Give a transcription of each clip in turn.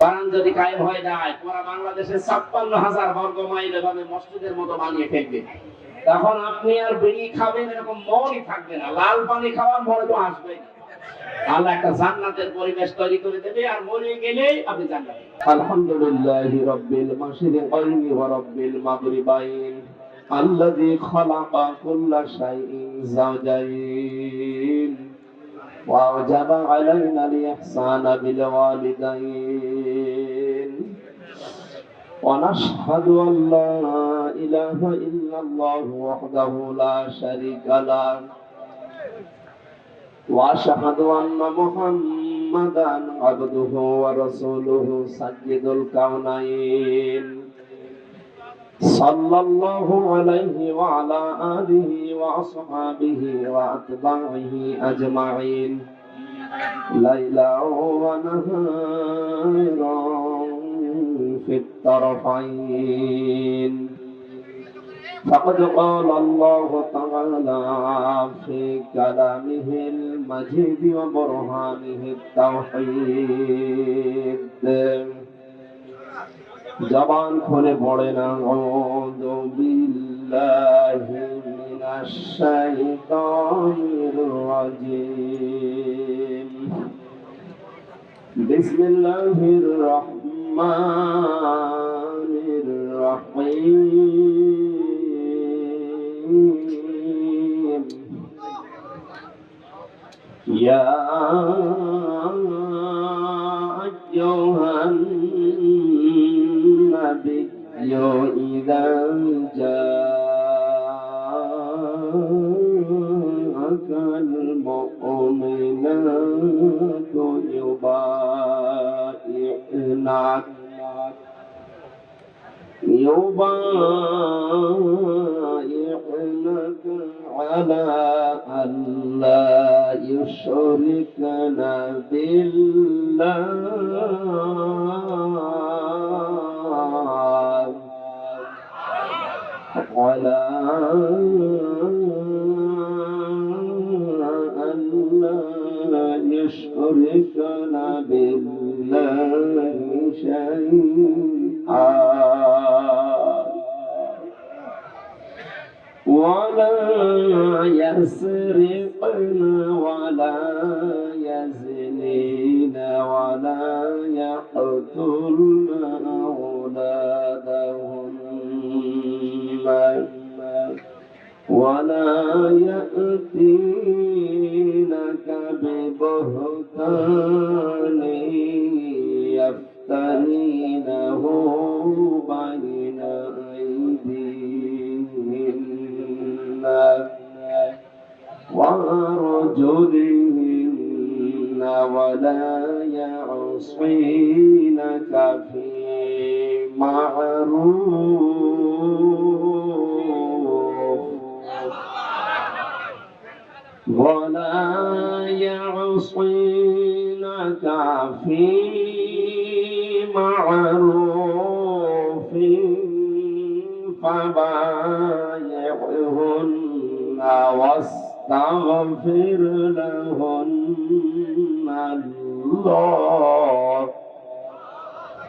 বানান যদি কায়েম হয়ে যায়, পুরো বাংলাদেশের 56,000 বর্গ মাইল এভাবে মসজিদের মতো বানিয়ে ফেলবে। তখন আপনি আর বিড়ি খাবেন এরকম মনই থাকবে না, লাল পানি খাওয়ার মনে তো আসবে। আল্লাহ একটা জান্নাতের পরিবেশ তৈরি করে দেবে, আর মরে গেলেই আপনি জান্নাতে। আলহামদুলিল্লাহি রাব্বিল মাশরিকাইনি ওয়া রাব্বিল মাগরিবাইন আল্লাযী খালাকা কুল্লা শাইইন যাওজাইন ওয়া আওজাবা আলাইনা আল-ইহসানা বিল ওয়ালিদাইন ওয়া নাশহাদু আন লা ইলাহা ইল্লাল্লাহু ওয়াহদাহু লা শারীকা লাহু وأشهد أن محمدا عبده ورسوله سيد الكونين صلى الله عليه وعلى آله وأصحابه وأتباعه أجمعين ليلا ونهارا في الطرفين فقد قال الله تعالى في كلامه المجيد وبرهانه التوحيد জবান খুলে পড়েন আউযু বিল্লাহি মিনাশ শাইতানির রাজীম বিসমিল্লাহির রহমানির রহিম ইয়া আইয়ুহান নাবিয়্যু ইযা জাআকাল মুমিনাতু يبايعنك على أن لا يشركن بالله ولا أن لا يشركن بالله شيئا ولا يسرقن ولا يزنين ولا يقتلن أولادهن ولا يأتينك ببهتان يفترينه بين أيديهن وأرجلهن ولا يعصينك في معروف ولا يعصينك في معروف فبايعهن واستغفر لهن الله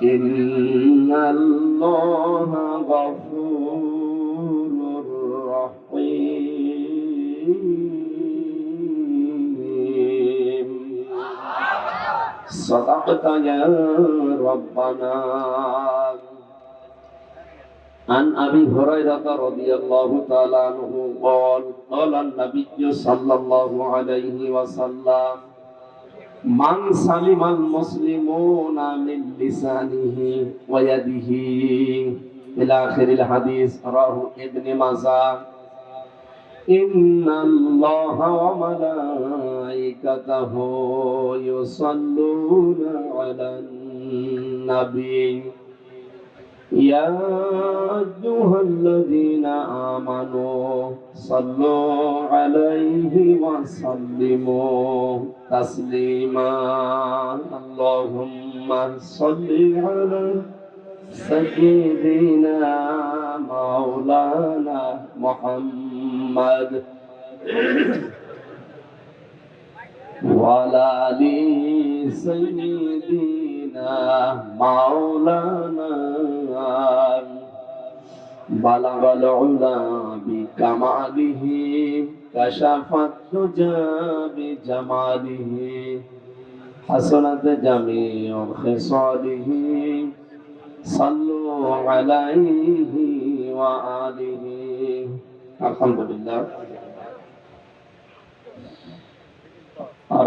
إن الله غفور رحيم صدقت يا ربنا عن أبي هريرة رضي الله تعالى عنه قال قال النبي صلى الله عليه وسلم من سلم المسلمون من لسانه ويده إلى آخر الحديث رواه ابن ماجه إن الله وملائكته يصلون على النبي يا أيها الذين آمنوا صلوا عليه وسلموا تسليما اللهم صل على سيدنا مولانا محمد وعلى آل سيدنا مولانا بلغ العلا بكماله كشف الدجى بجماله حسنت جميع خصاله صلوا عليه وآله الحمد لله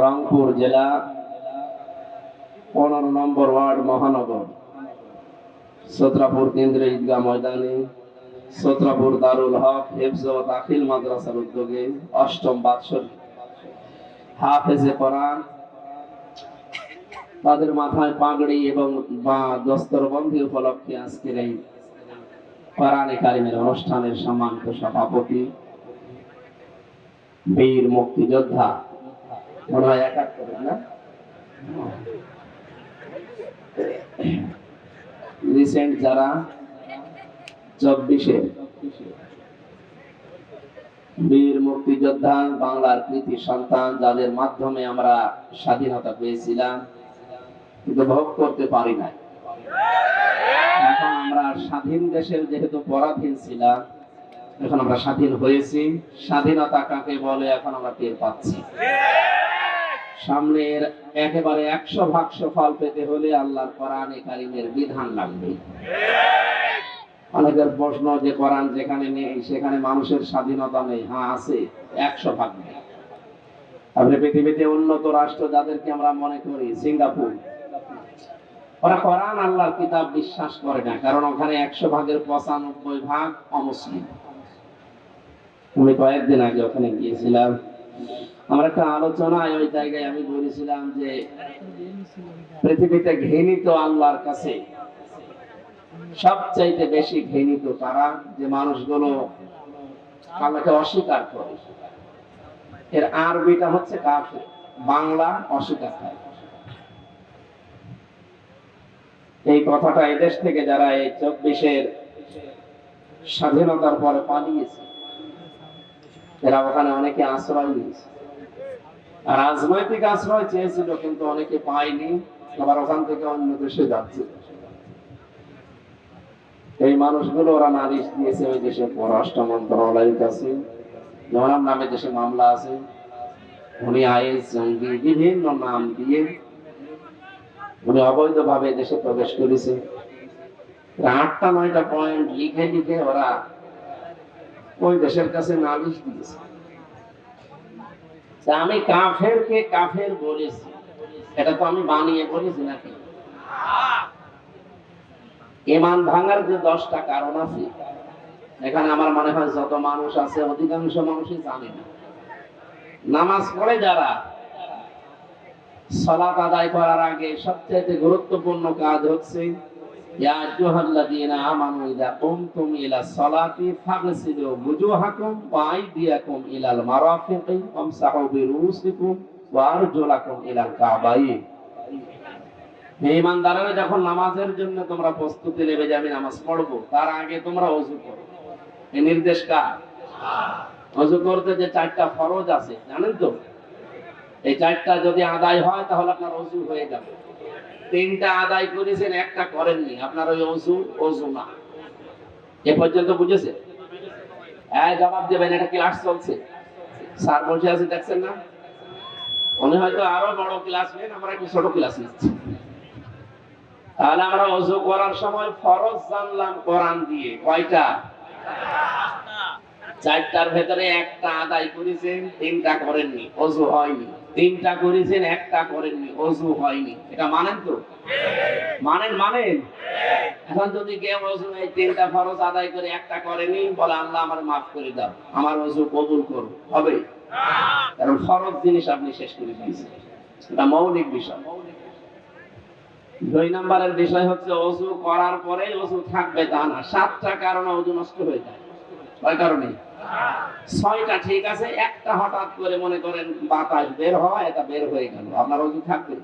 রংপুর জেলা 15 নম্বর ওয়ার্ড মহানগর সত্রাপুর কেন্দ্রীয় ঈদগাহ ময়দানে সত্রাপুর দারুল হক হিফজ ও দাখিল মাদ্রাসার উদ্যোগে 8ম বাৎসরিক হাফেজে কোরআন তাদের মাথায় পাগড়ি এবং দস্তরবন্দি উপলক্ষে আজকের এই কোরআনে কারিমের অনুষ্ঠানের সম্মানিত সভাপতি বীর মুক্তিযোদ্ধা মনে হয় 71 না রিসেন্ট যারা 24-এর বীর মুক্তিযোদ্ধা বাংলার কৃতি সন্তান যাদের মাধ্যমে আমরা স্বাধীনতা পেয়েছিলাম কিন্তু ভোগ করতে পারি না। এখন আমরা স্বাধীন দেশের যেহেতু পরাধীন ছিলাম এখন আমরা স্বাধীন হয়েছি। স্বাধীনতা কাকে বলে এখন আমরা টের পাচ্ছি। সামনের একেবারে 100% ফল পেতে হলে আল্লাহর কোরআনে কারিমের বিধান লাগবে। অনেকের প্রশ্ন যে কোরআন যেখানে নেই সেখানে মানুষের স্বাধীনতা নেই। হ্যাঁ আছে, 100% নেই। আপনি পৃথিবীতে উন্নত রাষ্ট্র যাদেরকে আমরা মনে করি সিঙ্গাপুর, ওরা কোরআন আল্লাহর কিতাব বিশ্বাস করে না, কারণ ওখানে 100%-এর 95% অমুসলিম। আমি কয়েকদিন আগে ওখানে গিয়েছিলাম, আমার একটা আলোচনায় ওই জায়গায় আমি বলেছিলাম যে পৃথিবীতে ঘৃণিত আল্লাহর কাছে সবচাইতে বেশি ঘৃণিত তারা যে মানুষগুলো আল্লাহকে অস্বীকার করে। এর আরবিটা হচ্ছে কাফের, বাংলা অস্বীকার করে। এই কথাটা এদেশ থেকে যারা এই 24-এর স্বাধীনতার পরে পালিয়েছে এরা ওখানে অনেকে আশ্রয় নিয়েছে, আর রাজনৈতিক আশ্রয় চেয়েছিল কিন্তু অনেকে পায়নি, আবার ওখান থেকে অন্য দেশে যাচ্ছে। এই মানুষগুলো ওরা নালিশ দিয়েছে ওই দেশের পররাষ্ট্র মন্ত্রণালয়ের কাছে, যেমন নামে দেশে মামলা আছে, উনি আইএস জঙ্গি বিভিন্ন নাম দিয়ে উনি অবৈধভাবে দেশে প্রবেশ করেছে। 8টা-9টা পয়েন্ট লিখে লিখে ওরা ওই দেশের কাছে নালিশ দিয়েছে। আমি কাফেরকে কাফের বলেছি, এটা তো আমি বানিয়ে বলেছি নাকি? ঈমান ভাঙার যে 10টা কারণ আছে, এখানে আমার মনে হয় যত মানুষ আছে অধিকাংশ মানুষই জানে না। নামাজ পড়ে যারা, সালাত আদায় করার আগে সবচেয়ে গুরুত্বপূর্ণ কাজ হচ্ছে ইয়া আইয়ুহাল্লাযীনা আমানু ইযা কুমতুম ইলা সালাতি ফাগসিলু ওয়ুজুহাকুম ওয়া আইদিয়াকুম ইলাল মারাফিকি ওয়ামসাহু বিরুসিকুম ওয়া আরজুলাকুম ইলাল কাবাইন। হে ঈমানদাররা, যখন নামাজের জন্য তোমরা প্রস্তুতি নেবে যে আমি নামাজ পড়ব, তার আগে তোমরা ওযু করো। এই নির্দেশ কার? ওযু করতে যে 4টা ফরজ আছে জানেন তো, এই 4টা যদি আদায় হয় তাহলে আপনার ওযু হয়ে যাবে। 3টা আদায় করেছেন, 1টা করেননি, আপনার ওই ওযু না। এ পর্যন্ত বুঝেছেন? হ্যাঁ জবাব দেবেন, এটা ক্লাস চলছে, স্যার বসে আছে দেখছেন না? উনি হয়তো আরো বড় ক্লাস নেন, আমরা একটু ছোট ক্লাস নিচ্ছি। তাহলে আমরা ওযু করার সময় ফরজ জানলাম কোরআন দিয়ে, কয়টা? 4টার ভেতরে 1টা আদায় করেছেন, 3টা করেননি, ওযু হয়নি। 3টা করেছেন, 1টা করেননি, ওযু হয়নি। এটা মানেন তো? মানেন। এখন যদি কেউ ওযু এই 3টা ফরজ আদায় করে 1টা করেনি, বলে আল্লাহ আমার মাফ করে দাও, আমার ওযু কবুল করো, হবে? কারণ ফরজ জিনিস আপনি শেষ করে দিয়েছেন, এটা মৌলিক বিষয়। 2 নম্বরের বিষয় হচ্ছে ওযু করার পরে ওযু থাকবে তা না। 7টা কারণে ওযু নষ্ট হয়ে যায়। কয় কারণে? 6টা ঠিক আছে, 1টা হঠাৎ করে মনে করেন বাতাস বের হয়, এটা বের হয়ে গেল, আপনার ওযু থাকবে?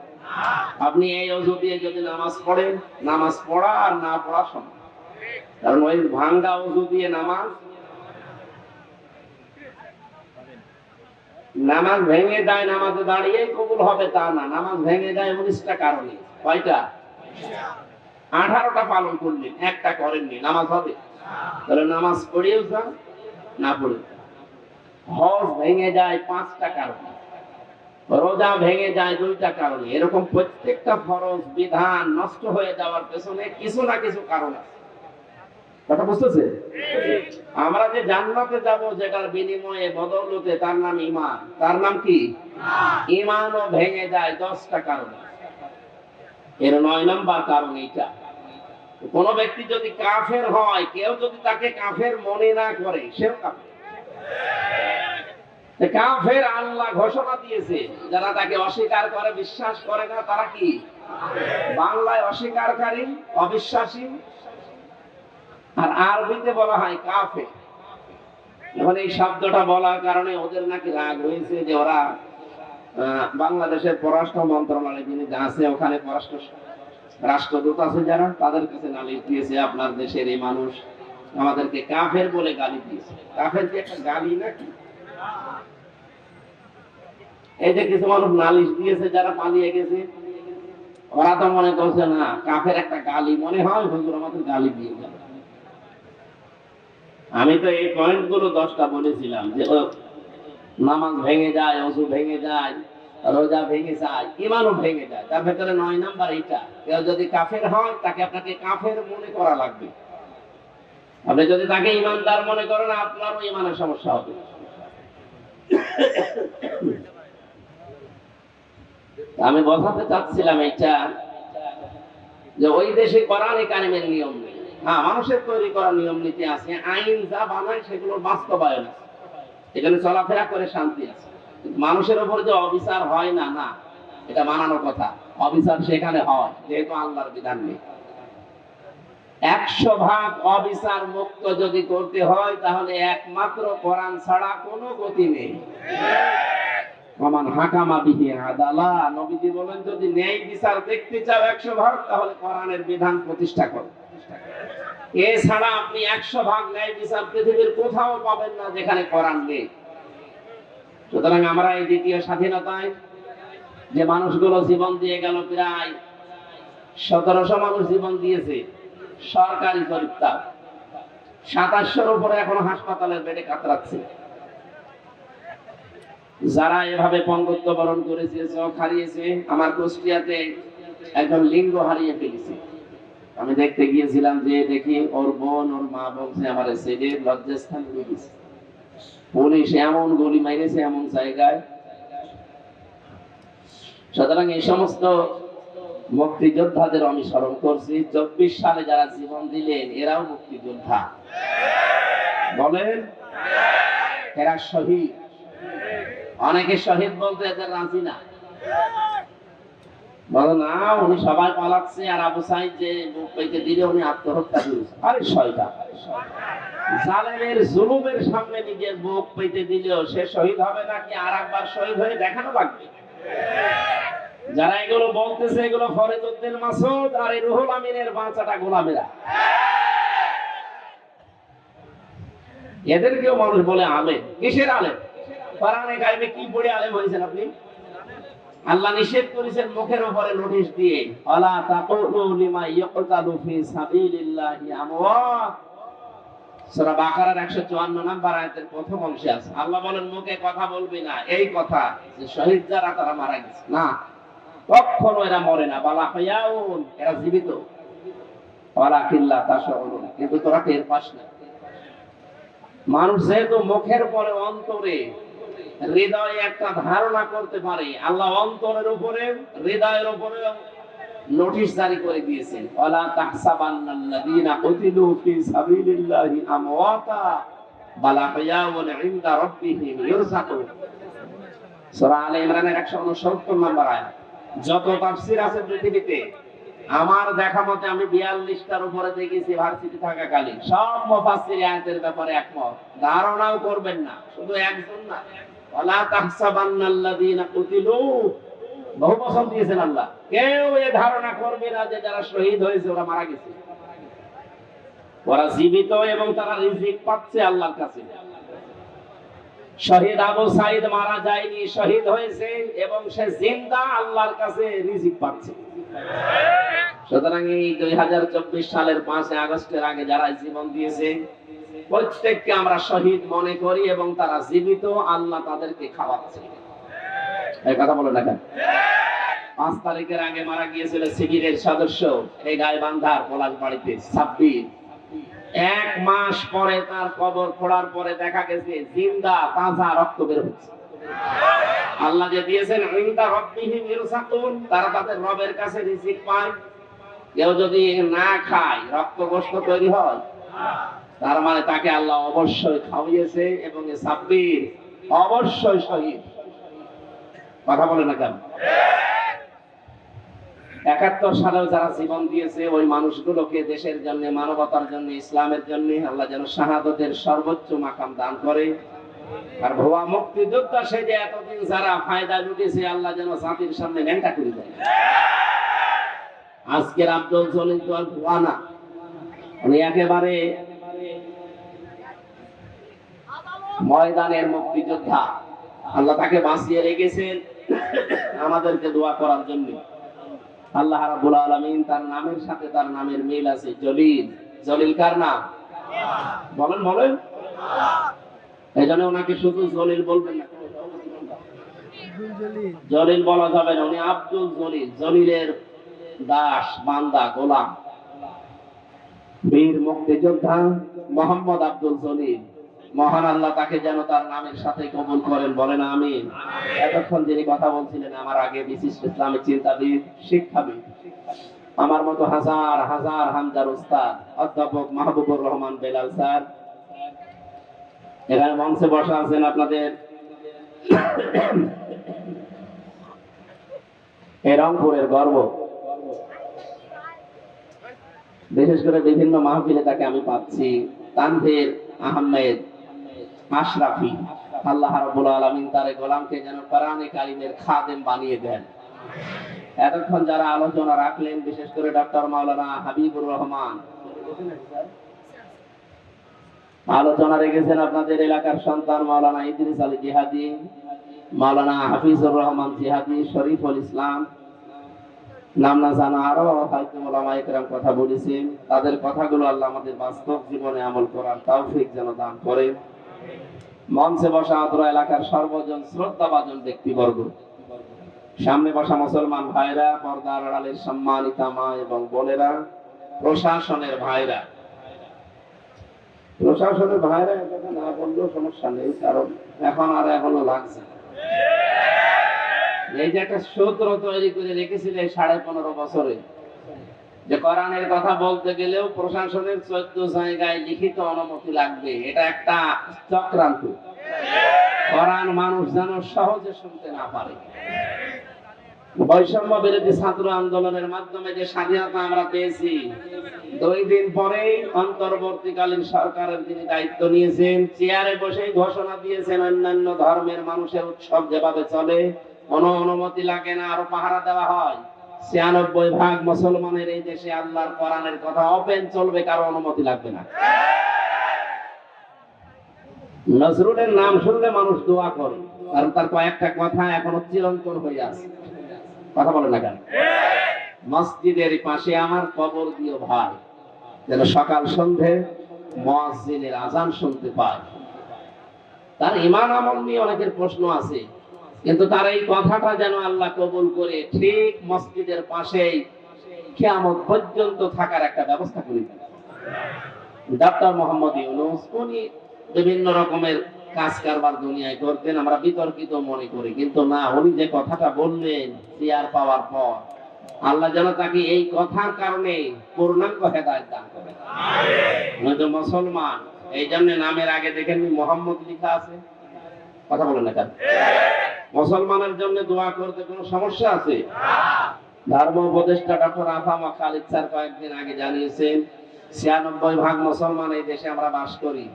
আপনি এই ওযু দিয়ে যদি নামাজ পড়েন, নামাজ পড়া আর না পড়া সমান। কারণ ওই ভাঙ্গা ওযু দিয়ে নামাজ ভেঙে যায়, নামাজে দাঁড়িয়ে কবুল হবে তা না। নামাজ ভেঙে যায় 19টা কারণে। কয়টা? 18টা পালন করলেন, একটা করেননি, নামাজ হবে? তাহলে নামাজ পড়েও যান, না পড়ে হজ ভেঙে যায় 5টা কারণে, রোজা ভেঙে যায় 2টা কারণে। এরকম প্রত্যেকটা ফরজ বিধান নষ্ট হয়ে যাওয়ার পেছনে কিছু না কিছু কারণ আছে। কথা বুঝতেছে? আমরা যে জান্নাতে যাব, যেটার বিনিময়ে বদৌলতে, তার নাম ঈমান। তার নাম কি? ঈমানও ভেঙে যায় 10টা কারণে। এর 9 নম্বর কারণ এইটা। কোন ব্যক্তি যদি কাফের হয়, কেউ যদি তাকে কাফের মনে না করে, সেও কাফের। কাফের আল্লাহ ঘোষণা দিয়েছে, যারা তাকে অস্বীকার করে, বিশ্বাস করে না, তারা কি? বাংলায় অস্বীকারী, অবিশ্বাসী, আর আরবিতে বলা হয় কাফের। এখন এই শব্দটা বলার কারণে ওদের নাকি রাগ হয়েছে, যে ওরা বাংলাদেশের পররাষ্ট্র মন্ত্রণালয় যিনি আছে, ওখানে পররাষ্ট্র রাষ্ট্রদূত আছে যারা, তাদের কাছে নালিশ দিয়েছে, আপনার দেশের এই মানুষ আমাদেরকে কাফের বলে গালি দিয়েছে। কাফের কি একটা গালি নাকি? এই যে কিছু মানুষ নালিশ দিয়েছে যারা পালিয়ে গেছে, ওরা তো মনে করছে না কাফের একটা গালি মনে হয়, হুজুর আমাদের গালি দিয়ে গেল। আমি তো এই পয়েন্টগুলো 10টা বলেছিলাম, যে নামাজ ভেঙে যায়, ওযু ভেঙে যায়, রোজা ভেঙে যায়, ঈমানও ভেঙে যায়। তার ভেতরে 9 নাম্বার এইটা, কেউ যদি কাফের হয়, তাকে আপনাকে কাফের মনে করা লাগবে। আপনি যদি তাকে ঈমানদার মনে করেন, আপনারও ঈমানের সমস্যা হবে। আমি বোঝাতে চাচ্ছিলাম এইটা, যে ওই দেশে কোরআনে কারিমের নিয়ম নেই। হ্যাঁ, মানুষের তৈরি করা নিয়ম নীতি আছে, আইন যা বানায় সেগুলোর বাস্তবায়ন আছে, এখানে চলাফেরা করে শান্তি আছে। মানুষের উপর যে অবিচার হয় না, না, এটা মানানোর কথা। অবিচার সেখানে হয়, যেহেতু আল্লাহর বিধান নেই। 100% অবিচার মুক্ত যদি করতে হয়, তাহলে একমাত্র কোরআন ছাড়া কোনো গতি নেই। ওমান হাকামা বিহি আদালা, নবীজি বলেন, যদি ন্যায় বিচার দেখতে চাও 100%, তাহলে কোরআনের বিধান প্রতিষ্ঠা করো। এছাড়া আপনি 100% ন্যায় বিচার পৃথিবীর কোথাও পাবেন না যেখানে কোরআন নেই। সুতরাং আমরা এই দ্বিতীয় স্বাধীনতায় যে মানুষগুলো জীবন দিয়ে গেল, প্রায় 1700 মানুষ জীবন দিয়েছে, সরকারি পরীক্ষা 2700-র উপরে এখনো হাসপাতালের বেডে কাতরাচ্ছে। যারা এভাবে পঙ্গুত্ব বরণ করেছে, চোখ হারিয়েছে, আমার কুষ্টিয়াতে একজন লিঙ্গ হারিয়ে ফেলেছে। আমি দেখতে গিয়েছিলাম, যে দেখি ওর বোন, ওর মা বলছে, আমার ছেলে লজ্জাস্থান হয়ে গেছে। পুলিশ এমন গুলি মাইরেছে এমন জায়গায়। সুতরাং এই সমস্ত মুক্তিযোদ্ধাদের আমি স্মরণ করছি। 24 সালে যারা জীবন দিলেন, এরাও মুক্তিযোদ্ধা। বলেন, এরা শহীদ। অনেকে শহীদ বলতে এদের রাজি না, বলে না উনি সবাই পালাচ্ছে, আর আবু সাইদ যে বুক পেতে দিলে উনি আত্মহত্যা করেছে। আরে শয়তান, জালেমের জুলুমের সামনে নিজের বুক পেতে দিলেও সে শহীদ হবে নাকি আর একবার শহীদ হয়ে দেখানো লাগবে? যারা এগুলো বলতেছে, এগুলো ফরিদউদ্দিন মাসুদ আর এই রুহুল আমিনের বাঁচাটা গোলামেরা। এদেরকেও মানুষ বলে আলেম। কিসের আলেম? কোরআনে কারিমে কি পড়ে আলেম হয়েছেন আপনি? আল্লাহ নিষেধ করেছেন মুখের উপরে নোটিশ দিয়ে, আলা তাকুলু লিমা ইয়াকতালু ফি সাবিলিল্লাহি আমওয়াত। সূরা বাকারার 154 নম্বর আয়াতের প্রথম অংশে আছে। আল্লাহ বলেন, মুখে কথা বলবি না এই কথা যে শহীদ যারা তারা মারা গেছে, না, কখনো এরা মরে না। বালা হায়াউন, এরা জীবিত। ওয়ালাকিল্লা তাশউরুন, কিন্তু তোরা টের পাস না। মানুষ যেহেতু মুখের পরে অন্তরে, হৃদয়ে একটা ধারণা করতে পারে, আল্লাহ অন্তরের উপরে, হৃদয়ের উপরে নোটিশ জারি করে দিয়েছেন, ওয়ালা তাহসাবান্নাল্লাযীনা কুতিলু ফি সাবিলিল্লাহি আমওয়াতা বাল আহইয়াউন ইনদা রাব্বিহিম ইরযাকুন। সূরা আলে ইমরানের 169 নম্বর আয়াত। যত তাফসীর আছে পৃথিবীতে, আমার দেখা মতে আমি 42টার উপরে দেখেছি ভার্সিটি থাকাকালীন, সব মুফাসসির আয়াতের ব্যাপারে একমত। ধারণাও করবেন না, শুধু একজন না, ওয়ালা তাহসাবান্নাল্লাযীনা কুতিলু, বহু বছর দিয়েছেন আল্লাহ। কেউ এ ধারণা করবে না যে যারা শহীদ হয়েছে ওরা মারা গেছে। ওরা জীবিত এবং তারা রিজিক পাচ্ছে আল্লাহর কাছে। শহীদ আবু সাইদ মারা যায়নি, শহীদ হয়েছে এবং সে জিন্দা আল্লাহর কাছে রিজিক পাচ্ছে। সুতরাং এই 2024 সালের 5 আগস্টের আগে যারা জীবন দিয়েছে প্রত্যেককে আমরা শহীদ মনে করি এবং তারা জীবিত, আল্লাহ তাদেরকে খাওয়াচ্ছে। এই কথা বলো না কেন? 5 তারিখের আগে মারা গিয়েছিল শিবিরের সদস্য এই গাইবান্ধার পলাশবাড়িতে সাব্বির। 1 মাস পরে তার কবর খোঁড়ার পরে দেখা গেছে জিন্দা তাজা রক্ত বের হচ্ছে। আল্লাহ যে দিয়েছেন ইনদা রাব্বিহিম ইরসাকুন, তারা তাদের রবের কাছে রিজিক পায়। কেউ যদি না খায় রক্ত গোশত তৈরি হয়, তার মানে তাকে আল্লাহ অবশ্যই খাওয়িয়েছে এবং এই সাব্বির অবশ্যই শহীদ। কথা বলে না কেন? 71 সালেও যারা জীবন দিয়েছে ওই মানুষগুলোকে দেশের জন্য, মানবতার জন্য, ইসলামের জন্য আল্লাহ যেন শাহাদাতের সর্বোচ্চ মাকাম দান করে। আর ভুয়া মুক্তিযোদ্ধা সে যে এতদিন যারা ফায়দা লুটেছে আল্লাহ যেন জাতির সামনে ন্যাংটা করে দেয়। আজকের আব্দুল জলিল তো আর ভুয়া না, উনি একেবারে ময়দানের মুক্তিযোদ্ধা। আল্লাহ তাকে বাঁচিয়ে রেখেছেন আমাদেরকে দোয়া করার জন্য। আল্লাহ রাব্বুল আলামিন তার নামের সাথে তার নামের মিল আছে, জলিল। জলিল কার নাম? বলেন বলেন। এই জন্য ওনাকে শুধু জলিল বলবেন না, জলিল বলা যাবে না, উনি আব্দুল জলিল, জলিলের দাস, বান্দা, গোলাম, বীর মুক্তিযোদ্ধা মোহাম্মদ আব্দুল জলিল। মহান আল্লাহ তাকে যেন তার নামের সাথে কবুল করেন, বলেন আমিন। এতক্ষণ যিনি কথা বলছিলেন আমার আগে বিশিষ্ট ইসলামিক চিন্তাবিদ, শিক্ষাবিদ, আমার মতো হাজার হাজার হামজার উস্তাদ অধ্যাপক মাহবুবুর রহমান বেলাল স্যার এখানে মঞ্চে বসা আছেন। আপনাদের এই রংপুরের গর্ব, বিশেষ করে বিভিন্ন মাহফিলে তাকে আমি পাচ্ছি, তানভীর আহমেদ আশরাফি। আল্লাহ রাব্বুল আলামিন তার গোলামকে যেন কোরআনে কারিমের খাদেম বানিয়ে দেন। এতক্ষণ যারা আলোচনা রাখলেন, বিশেষ করে ডক্টর মাওলানা হাবিবুর রহমান আলোচনা রেখেছেন, আপনাদের এলাকার সন্তান মাওলানা ইদ্রিস আলী জিহাদি, মাওলানা হাফিজুর রহমান জিহাদি, শরীফুল ইসলাম, নাম না জানা আরো হয়তো ওলামায়ে কেরাম কথা বলেছেন। তাদের কথাগুলো আল্লাহ আমাদের বাস্তব জীবনে আমল করার তৌফিক যেন দান করেন। মঞ্চে বসা আদ্রা এলাকার সর্বজন শ্রদ্ধাভাজন ব্যক্তিবর্গ, সামনে বসা মুসলমান ভাইরা, পর্দার আড়ালের সম্মানিতা মা এবং বোনেরা, প্রশাসনের ভাইরা। প্রশাসনের ভাইরা কথা না বললেও সমস্যা নেই, কারণ এখন আর এখনো লাগছে। এই যে একটা সূত্র তৈরি করে রেখেছিলেন 15.5 বছরে, যে কোরআনের কথা বলতে গেলেও প্রশাসনের 14 জায়গায় লিখিত অনুমতি লাগবে, এটা একটা চক্রান্ত। কোরআন মানুষ যেন সহজে শুনতে না পারে। বৈষম্য বিরোধী ছাত্র আন্দোলনের মাধ্যমে যে স্বাধীনতা আমরা পেয়েছি, 2 দিন পরেই অন্তর্বর্তীকালীন সরকারের যিনি দায়িত্ব নিয়েছেন চেয়ারে বসেই ঘোষণা দিয়েছেন অন্যান্য ধর্মের মানুষের উৎসব যেভাবে চলে কোনো অনুমতি লাগে না, আরো পাহারা দেওয়া হয়। 96% মুসলমানের এই দেশে আল্লাহর কোরআনের কথা ওপেন চলবে, কারো অনুমতি লাগবে না। নজরুলের নাম শুনলে মানুষ দোয়া করে, কারণ তার কয়েকটা কথা এখনো চিরন্তন হয়ে আছে। কথা বলে না কেন? মসজিদের পাশে আমার কবর দিও ভাই, যেন সকাল সন্ধে মুয়াজ্জিনের আযান শুনতে পায়। তার ঈমান আমল নিয়ে অনেকের প্রশ্ন আছে, কিন্তু তার এই কথাটা যেন আল্লাহ কবুল করে ঠিক মসজিদের পাশেই কিয়ামত পর্যন্ত থাকার একটা ব্যবস্থা করে দেন। ডক্টর মোহাম্মদ ইউনূস উনি বিভিন্ন রকমের কাজ কারবার দুনিয়ায় করতেন, আমরা বিতর্কিত মনে করি, কিন্তু না, উনি যে কথাটা বললেন চেয়ার পাওয়ার পর আল্লাহ যেন তাকে এই কথার কারণে পূর্ণাঙ্গ হেদায়েত দান করেন। উনি তো মুসলমান, এই জন্য নামের আগে দেখেন মোহাম্মদ লেখা আছে। কথা বলেন না কেন? মুসলমানের জন্য দোয়া করতে কোনো সমস্যা আছে? ধর্ম উপদেষ্টা ডক্টর আফামা খালিদ স্যার কয়েকদিন আগে জানিয়েছেন 96% মুসলমান এই দেশে আমরা বাস করি।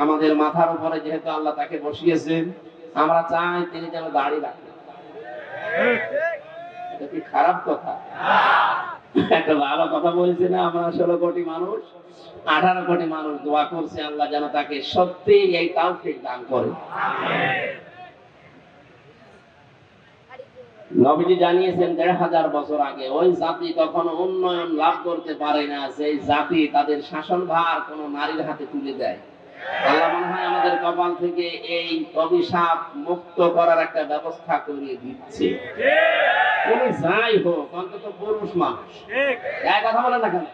আমাদের মাথার উপরে যেহেতু আল্লাহ তাকে বসিয়েছেন, আমরা চাই তিনি যেন দাড়ি রাখেন। এটা কি খারাপ কথা? একটা ভালো কথা বলছি না? আমরা 16 কোটি মানুষ, 18 কোটি মানুষ দোয়া করছে আল্লাহ যেন তাকে সত্যি এই তৌফিক দান করে। নবীজি জানিয়েছেন ১৫০০ বছর আগে ওই জাতি কখনো উন্নয়ন লাভ করতে পারে না সেই জাতি তাদের শাসনভার কোন নারীর হাতে তুলে দেয়। আল্লাহ মনে হয় আমাদের কপাল থেকে এই অভিশাপ মুক্ত করার একটা ব্যবস্থা করে দিচ্ছে। উনি যাই হোক অন্তত পুরুষ মানুষ, এক কথা বলেন না কেন?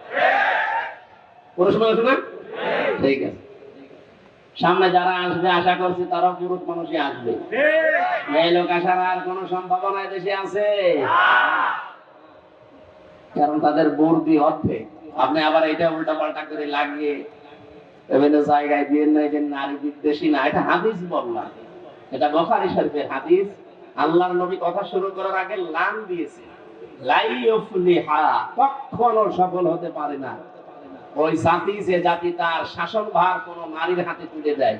পুরুষ মানুষ না? ঠিক আছে, সামনে যারা আসবে আশা করছি তারা পুরুষ মানুষই আসবে। এই লোক আসার আর কোন সম্ভাবনা দেশে আছে? কারণ তাদের বুদ্ধি অর্ধেক। আপনি আবার এটা উল্টা পাল্টা করে লাগিয়ে বিভিন্ন জায়গায় দিয়ে নারী বিদ্বেষী না, এটা হাদিস বললাম, এটা বুখারী শরীফের হাদিস। আল্লাহর নবী কথা শুরু করার আগে লান দিয়েছে, লা ইউফলিহা, কখনো সফল হতে পারে না ওই জাতি যে জাতি তার শাসনভার কোন নারীর হাতে তুলে দেয়।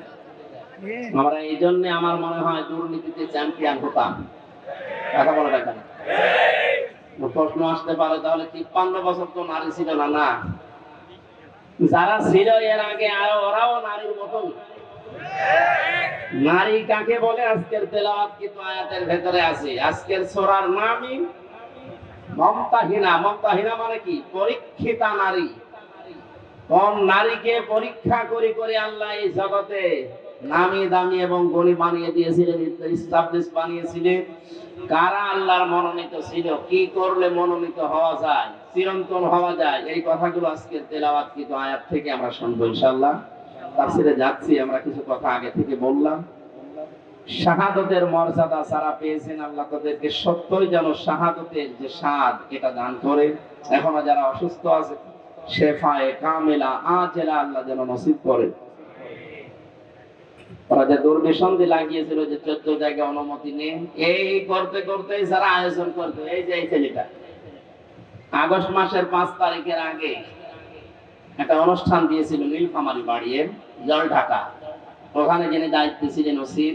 আমরা এই জন্য আমার মনে হয় দুর্নীতিতে চ্যাম্পিয়ন হতাম। কথা বলে দেখেন, প্রশ্ন আসতে পারে তাহলে ৫৩ বছর তো নারী ছিল না? না, যারা ছিল এর আগে ওরাও নারীর মতন। নারী কাকে বলে আজকের তেলাওয়াত কিন্তু আয়াতের ভেতরে আছে। আজকের সূরার নামই মুমতাহিনা। মুমতাহিনা মানে কি? পরীক্ষিতা নারী। কোন নারীকে পরীক্ষা করে করে আল্লাহ এই জগতে নামি দামি এবং গনি বানিয়ে দিয়েছিলেন, ইস্টাবলিশ বানিয়েছিলেন। কারা আল্লাহর মনোনীত ছিল, কি করলে মনোনীত হওয়া যায়, চিরন্তন হওয়া যায়, এই কথাগুলো আজকের তেলাওয়াত কিন্তু আয়াত থেকে আমরা শুনবো ইনশাআল্লাহ। তাফসীরে যাচ্ছি, আমরা কিছু কথা আগে থেকে বললাম। শাহাদাতের মর্যাদা যারা পেয়েছেন আল্লাহ তাদেরকে সত্যই যেন শাহাদাতের যে স্বাদ এটা দান করে। এখনো যারা অসুস্থ আছে শেফায়ে কামিলা আজেলা আল্লাহ যেন নসিব করে। ওরা যে দুর্বিসন্ধি লাগিয়েছিল যে 14 জায়গায় অনুমতি নেই, এই করতে করতে যারা আয়োজন করতো, এই যে এই ছেলেটা আগস্ট মাসের 5 তারিখের আগে একটা অনুষ্ঠান দিয়েছিল নীলফামারী বাড়িয়ে জল ঢাকা। ওখানে যিনি দায়িত্বে ছিলেন ওসির,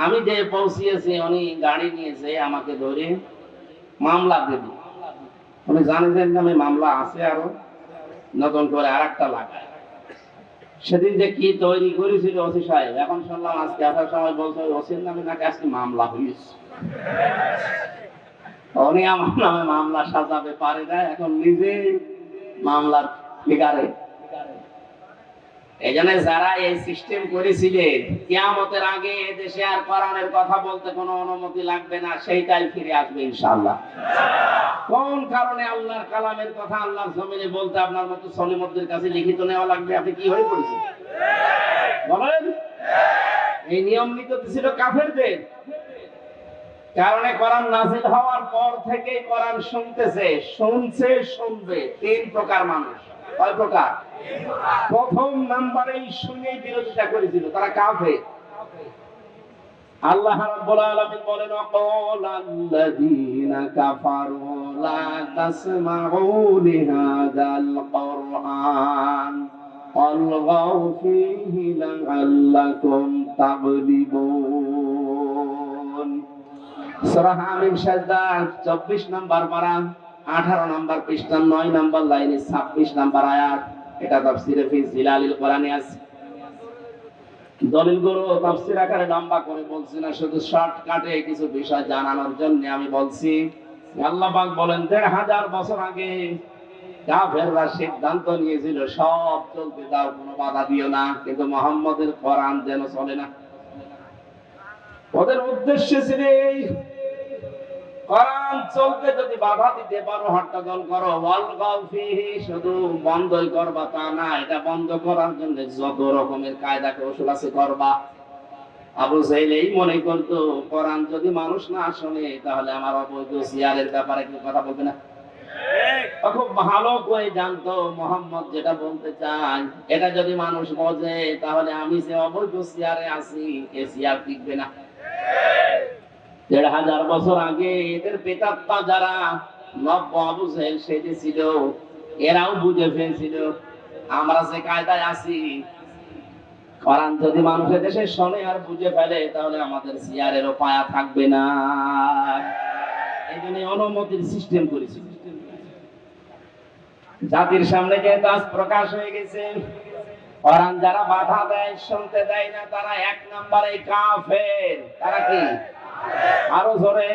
আমি যে পৌঁছিয়েছি উনি গাড়ি নিয়েছে আমাকে ধরে মামলা দেবে। উনি জানেন নামে মামলা আছে, আরো নতুন করে আরেকটা লাগায়। সেদিন যে কি তৈরি করেছিল ওসি সাহেব, এখন শুনলাম আজকে আসার সময় বলছে ওসির নামে নাকি আজকে মামলা হয়েছে। উনি আমার নামে মামলা সাজাবে পারে না, এখন নিজেই মামলার ফিগারে। এই জন্য যারা এই সিস্টেম করেছিলেন কিয়ামতের আগে দেশে আর কোরআনের কথা বলতে কোনো অনুমতি লাগবে না, সেইটাই ফিরে আসবে ইনশাআল্লাহ। কোন কারণে আল্লাহর কালামের কথা আল্লাহর জমিনে বলতে আপনার মতো সলিমুদ্দের কাছে লিখিত নেওয়া লাগবে? আপনি কি হয়ে পড়েছেন বলেন? এই নিয়ম নীতি ছিল কাফেরদের কারণে। কোরআন নাযিল হওয়ার পর থেকে কোরআন শুনছে শুনবে 3 প্রকার মানুষ। কয় প্রকার? প্রথম নাম্বারেই শুনে বিরোধিতা করেছিল তারা কাফের। আল্লাহ রাব্বুল আলামিন বলেন ওয়াকালাল্লাযীনা কাফারু লা তাসমাউ লিহাযাল কুরআন ওয়ালগাউ ফীহি লাআল্লাকুম তাগলিবুন। সূরা হামিম সাজদা 24 নম্বর পারা 18 নম্বর পৃষ্ঠা 9 নম্বর লাইনে 26 নম্বর আয়াত। এটা তাফসীরে ফি জিলালিল কোরআনে আছে। দলিলগুলো তাফসীর আকারে লম্বা করে বলছি না, শুধু শর্টকাটে কিছু বিষয় জানানোর জন্য আমি বলছি। আল্লাহ পাক বলেন ১৫০০ বছর আগে কাফেররা সিদ্ধান্ত নিয়েছিল সব চলতে দাও, কোনো বাধা দিও না, কিন্তু মুহাম্মদের কোরআন যেন চলে না। ওদের উদ্দেশ্য ছিল এই, কোরআন চলতে যদি বাধা দিতে পারো, হট্টগোল করো, ওয়ালগাউ ফীহি, শুধু বন্ধই করবা তা না, এটা বন্ধ করার জন্য যত রকমের কায়দা কৌশল আছে করবা। আবু জাহেল এই মনে করতো কোরআন যদি মানুষ না শোনে তাহলে আমার অবৈধ সিয়ারের ব্যাপারে কি কথা বলবে না। খুব ভালো করে জানতো মুহাম্মদ যেটা বলতে চায় এটা যদি মানুষ বোঝে তাহলে আমি যে অবৈধ সিয়ারে আছি এ সিয়ার টিকবে না। ১৫০০ বছর আগে এদের প্রেতাত্মা যারা নব্য আবু জাহেল সেজেছিল এরাও বুঝে ফেলছিল আমরা যে কায়দায় আছি, কোরআন যদি মানুষের দেশে শোনে আর বুঝে ফেলে তাহলে আমাদের সিয়ারেরও পায়া থাকবে না। এই জন্য অনুমতির সিস্টেম করেছিল। জাতির সামনে যে দাস প্রকাশ হয়ে গেছে, কোরআন যারা বাধা দেয় শুনতে দেয় না তারা 1 নম্বরে কাফের। তারা কি? আরো জোরে।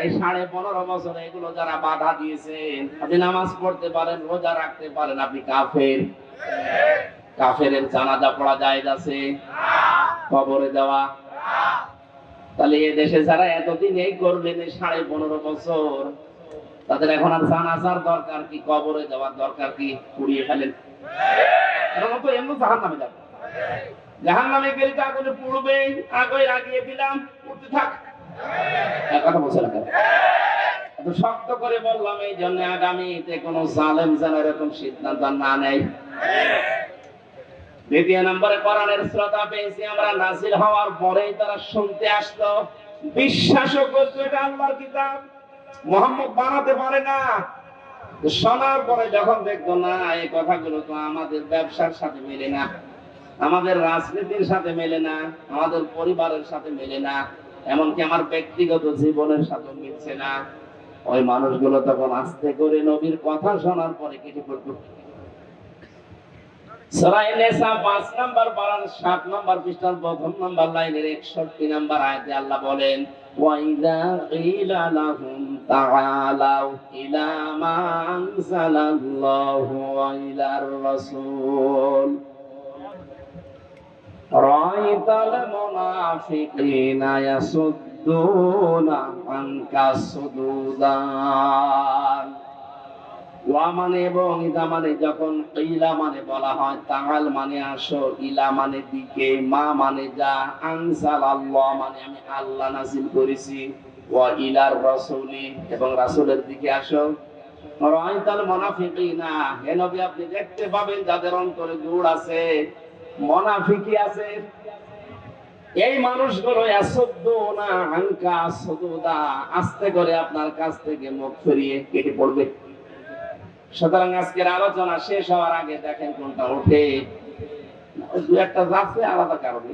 এই 15.5 বছরে এগুলো যারা বাধা দিয়েছেন, আপনি নামাজ পড়তে পারেন, রোজা রাখতে পারেন, আপনি কাফের। কাফেরের জানাজা পড়া জায়েজ আছে? কবরে দেওয়া? তাহলে এই দেশে যারা এতদিন এই করলেন, এই 15.5 বছর, তাদের এখন আর জানাজার দরকার কি, কবরে যাওয়ার দরকার কি? পুড়িয়ে ফেলেন। এরকম তো এমনি জাহান্নামে যাবে। জাহান্নামে গেলে তো আগুনে পুড়বে, আগুনে লাগিয়ে দিলাম, পুড়তে থাক। কথা বলছে না কেন? এত শক্ত করে বললাম এই জন্য, আগামীতে কোন জালেম যেন এরকম সিদ্ধান্ত না নেয়। দ্বিতীয় নম্বরে কোরআনের শ্রোতা পেয়েছি আমরা, নাজিল হওয়ার পরেই তারা শুনতে আসতো, বিশ্বাসও করতো এটা আল্লাহর কিতাব, মুহাম্মদ বানাতে পারে না। শোনার পরে যখন দেখতো না, এই কথাগুলো তো আমাদের ব্যবসার সাথে মেলে না, আমাদের রাজনীতির সাথে মেলে না, আমাদের পরিবারের সাথে মেলে না, এমনকি আমার ব্যক্তিগত জীবনের সাথে মিলছে না, ওই মানুষগুলো তখন আস্তে করে নবীর কথা শোনার পরে কেটে পড়তো। সূরা নিসা 5 নাম্বার পারার 7 নাম্বার পৃষ্ঠার প্রথম নাম্বার লাইনের 61 নাম্বার আয়াতে আল্লাহ বলেন, ওয়াইদা কিলা লাহুম তাআলাউ ইলা মা আনজালাল্লাহু ওয়া ইলার রাসূল রাআইতাল মুনাফিকিনা ইয়াসুদ্দুনা আনকা সুদুদান। ওয়া মানে এবং ইদা মানে যখন, ইলা মানে বলা হয়, তাআল মানে আসো, ইলা মানে দিকে, মা মানে যা, আনজালাল্লাহ মানে আমি আল্লাহ নাযিল করেছি, ওয়া ইলার রাসূলি এবং রাসূলের দিকে আসো। রাআইতাল মুনাফিকিনা, হে নবী আপনি দেখতে পাবেন যাদের অন্তরে গুড় আছে, মুনাফিকি আছে, এই মানুষগুলো ইয়াসুদ্দুনা আনকা সুদুদা, আস্তে করে আপনার কাছ থেকে মুখ ফিরিয়ে কেটে পড়বে। সুতরাং আজকের আলোচনা শেষ হওয়ার আগে দেখেন কোনটা ওঠে, দু একটা যাচ্ছে আলাদা কারণে,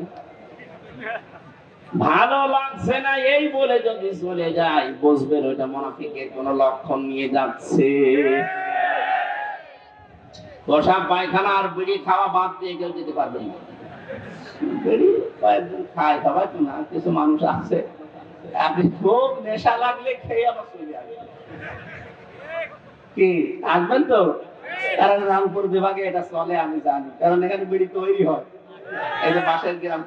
ভালো লাগছে না এই বলে যদি চলে যায়, বুঝবেন ওইটা মুনাফিকের কোন লক্ষণ নিয়ে যাচ্ছে। পোশাক পায়খানা আর বিড়ি খাওয়া বাদ দিয়ে কেউ যেতে পারবেন না। বিড়ি কয়েকজন খায়, সবাই তো না, কিছু মানুষ আছে, আপনি খুব নেশা লাগলে খেয়ে আবার চলে আসবেন। কি আসবেন তো? কারণ রামপুর বিভাগে এটা চলে আমি জানি, কারণ এখানে বিড়ি তৈরি হয়। এই যে পাশের গ্রাম,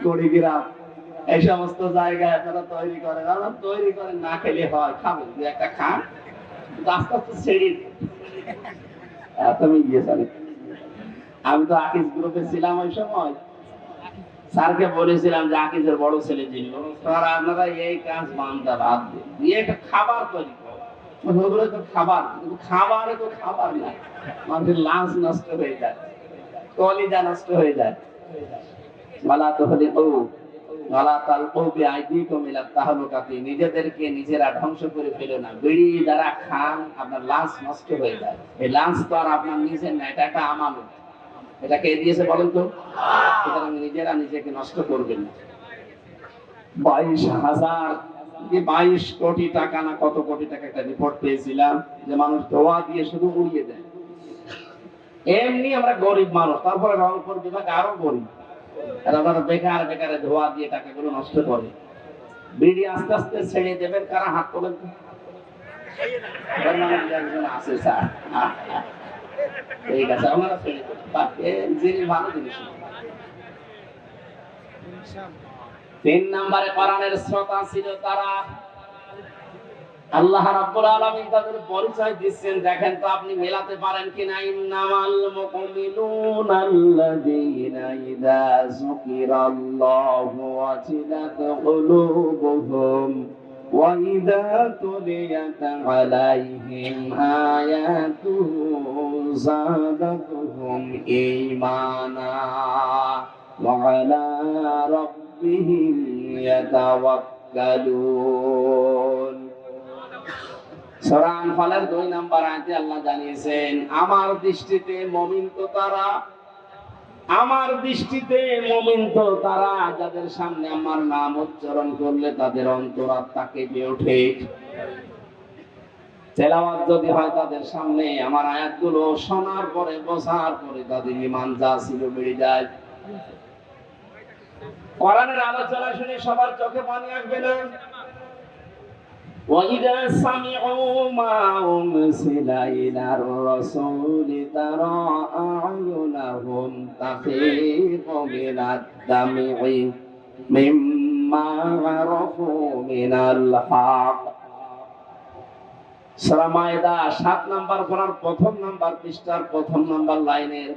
কুড়িগ্রাম, এই সমস্ত জায়গায় আপনারা তৈরি করেন, আমরা তৈরি করেন, না খেলে হয়, খাবেন দু একটা খান, আস্তে আস্তে ছেড়ে তুমি গিয়েছেন। আমি তো আকিজ গ্রুপে ছিলাম ওই সময়, স্যারকে বলেছিলাম যে আকিজের বড় ছেলে যিনি, স্যার আপনারা এই কাজ বান্দা বাদ দিয়ে একটা খাবার তৈরি করো। ওগুলো তো খাবার, কিন্তু খাবারে তো খাবার না, মানুষের লাঞ্চ নষ্ট হয়ে যায়, কলিজা নষ্ট হয়ে যায়। ওয়ালা তুহলিকু ওয়ালা তালকু বিআইদিকুম ইলা তাহলুকাতি, নিজেদেরকে নিজেরা ধ্বংস করে ফেলো না। বিড়ি যারা খান আপনার লাঞ্চ নষ্ট হয়ে যায়, এই লাঞ্চ তো আর আপনার নিজের না, এটা একটা আমানত। এটা কে দিয়েছে বলেন তো? সুতরাং নিজেরা নিজেকে নষ্ট করবেন না। 22 কোটি টাকা না কত কোটি টাকা একটা রিপোর্ট পেয়েছিলাম, যে মানুষ দোয়া দিয়ে শুধু উড়িয়ে দেয়। এমনি আমরা গরিব মানুষ, তারপরে রংপুর বিভাগ আরো গরিব, আর আমরা বেকার বেকারে ধোয়া দিয়ে টাকাগুলো নষ্ট করে। বিড়ি আস্তে আস্তে ছেড়ে দেবেন, কারা হাত তোলেন? একজন আছে স্যার, ঠিক আছে, আমরা ছেড়ে দেবেন, জিনিস ভালো জিনিস। 3 নম্বরে কোরআনের শ্রোতা ছিল তারা, আল্লাহ রাব্বুল আলামিন তাদের পরিচয় দিচ্ছেন, দেখেন তো আপনি মেলাতে পারেন কিনা। ইন্নামাল মুমিনুনা আল্লাযীনা ইযা যুকিরাল্লাহু ওয়াজিলাত কুলুবুহুম ওয়া ইযা তুলিয়াত আলাইহিম আয়াতুহু যাদাতুহুম ঈমানা ওয়া আলা রাব্বিহিম ইয়াতাওয়াক্কালুন। সূরা আনফালের 2 নম্বর আয়াতে আল্লাহ জানিয়েছেন, আমার দৃষ্টিতে মুমিন তো তারা, আমার দৃষ্টিতে মুমিন তো তারা যাদের সামনে আমার নাম উচ্চারণ করলে তাদের অন্তরাত্মা কেঁপে ওঠে। তেলাওয়াত যদি হয় তাদের সামনে, আমার আয়াতগুলো শোনার পরে, বোঝার পরে তাদের ঈমান যা ছিল বেড়ে যায়। কোরআনের আলোচনা শুনে সবার চোখে পানি আসবে না? وَإِذَا سَمِعُوا مَا أُنزِلَ إِلَى الرَّسُولِ تَرَى أَعْيُنَهُمْ تَفِيضُ مِنَ الدَّمْعِ مِمَّا عَرَفُوا مِنَ الْحَقِّ। সূরা মায়েদা ৭ নম্বর পড়ার প্রথম নম্বর পৃষ্ঠার প্রথম নম্বর লাইনের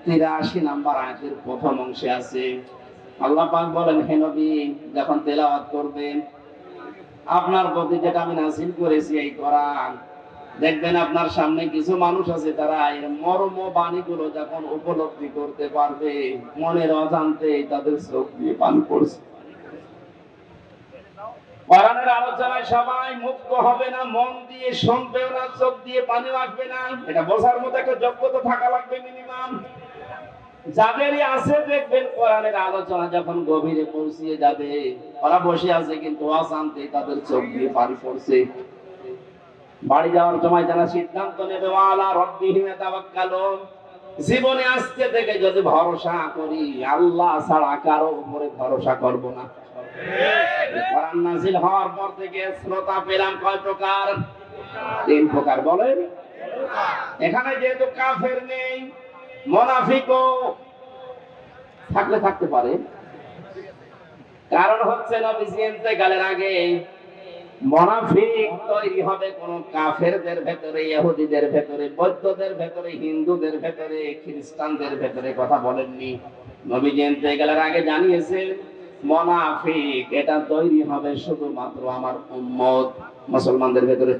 ৮৩ নম্বর আয়াতের প্রথম অংশে আছে। আল্লাহ পাক বলেন, হে নবী, যখন তেলাওয়াত করবেন আপনার প্রতি যেটা আমি নাযিল করেছি এই কোরআন, দেখবেন আপনার সামনে কিছু মানুষ আছে, তারা এর মর্ম বাণীগুলো যখন উপলব্ধি করতে পারবে, মনের অজান্তে তাদের চোখ দিয়ে পানি পড়ছে। কোরআনের আলোচনায় সবাই মুক্ত হবে না, মন দিয়ে শুনবেও না, চোখ দিয়ে পানি আসবে না। এটা বোঝার মতো একটা যোগ্যতা থাকা লাগবে মিনিমাম। যাদেরই আছে দেখবেন কোরআনের আলোচনা যখন গভীরে পৌঁছিয়ে যাবে, ওরা বসে আছে কিন্তু অজান্তে তাদের চোখ দিয়ে পানি পড়ছে। বাড়ি যাওয়ার সময় যারা সিদ্ধান্ত নেবে ওয়ালা রাব্বিহিম ইয়াতাওয়াক্কালুন, জীবনে আজকে থেকে যদি ভরসা করি আল্লাহ ছাড়া কারো উপরে ভরসা করব না। কোরআন নাযিল হওয়ার পর থেকে শ্রোতা পেলাম কয় প্রকার? ৩ প্রকার। বলেন, এখানে যেহেতু কাফের নেই, মুনাফিকও থাকলে থাকতে পারে। কারণ হচ্ছে নবীজি ইন্তেকালের আগে মুনাফিক তৈরি হবে কোন কাফেরদের ভেতরে, ইহুদিদের ভেতরে, বৌদ্ধদের ভেতরে, হিন্দুদের ভেতরে, খ্রিস্টানদের ভেতরে। কথা বলেননি? নবীজি ইন্তেকালের আগে জানিয়েছেন মুনাফিক এটা তৈরি হবে শুধুমাত্র আমার উম্মত মুসলমানদের ভেতরে।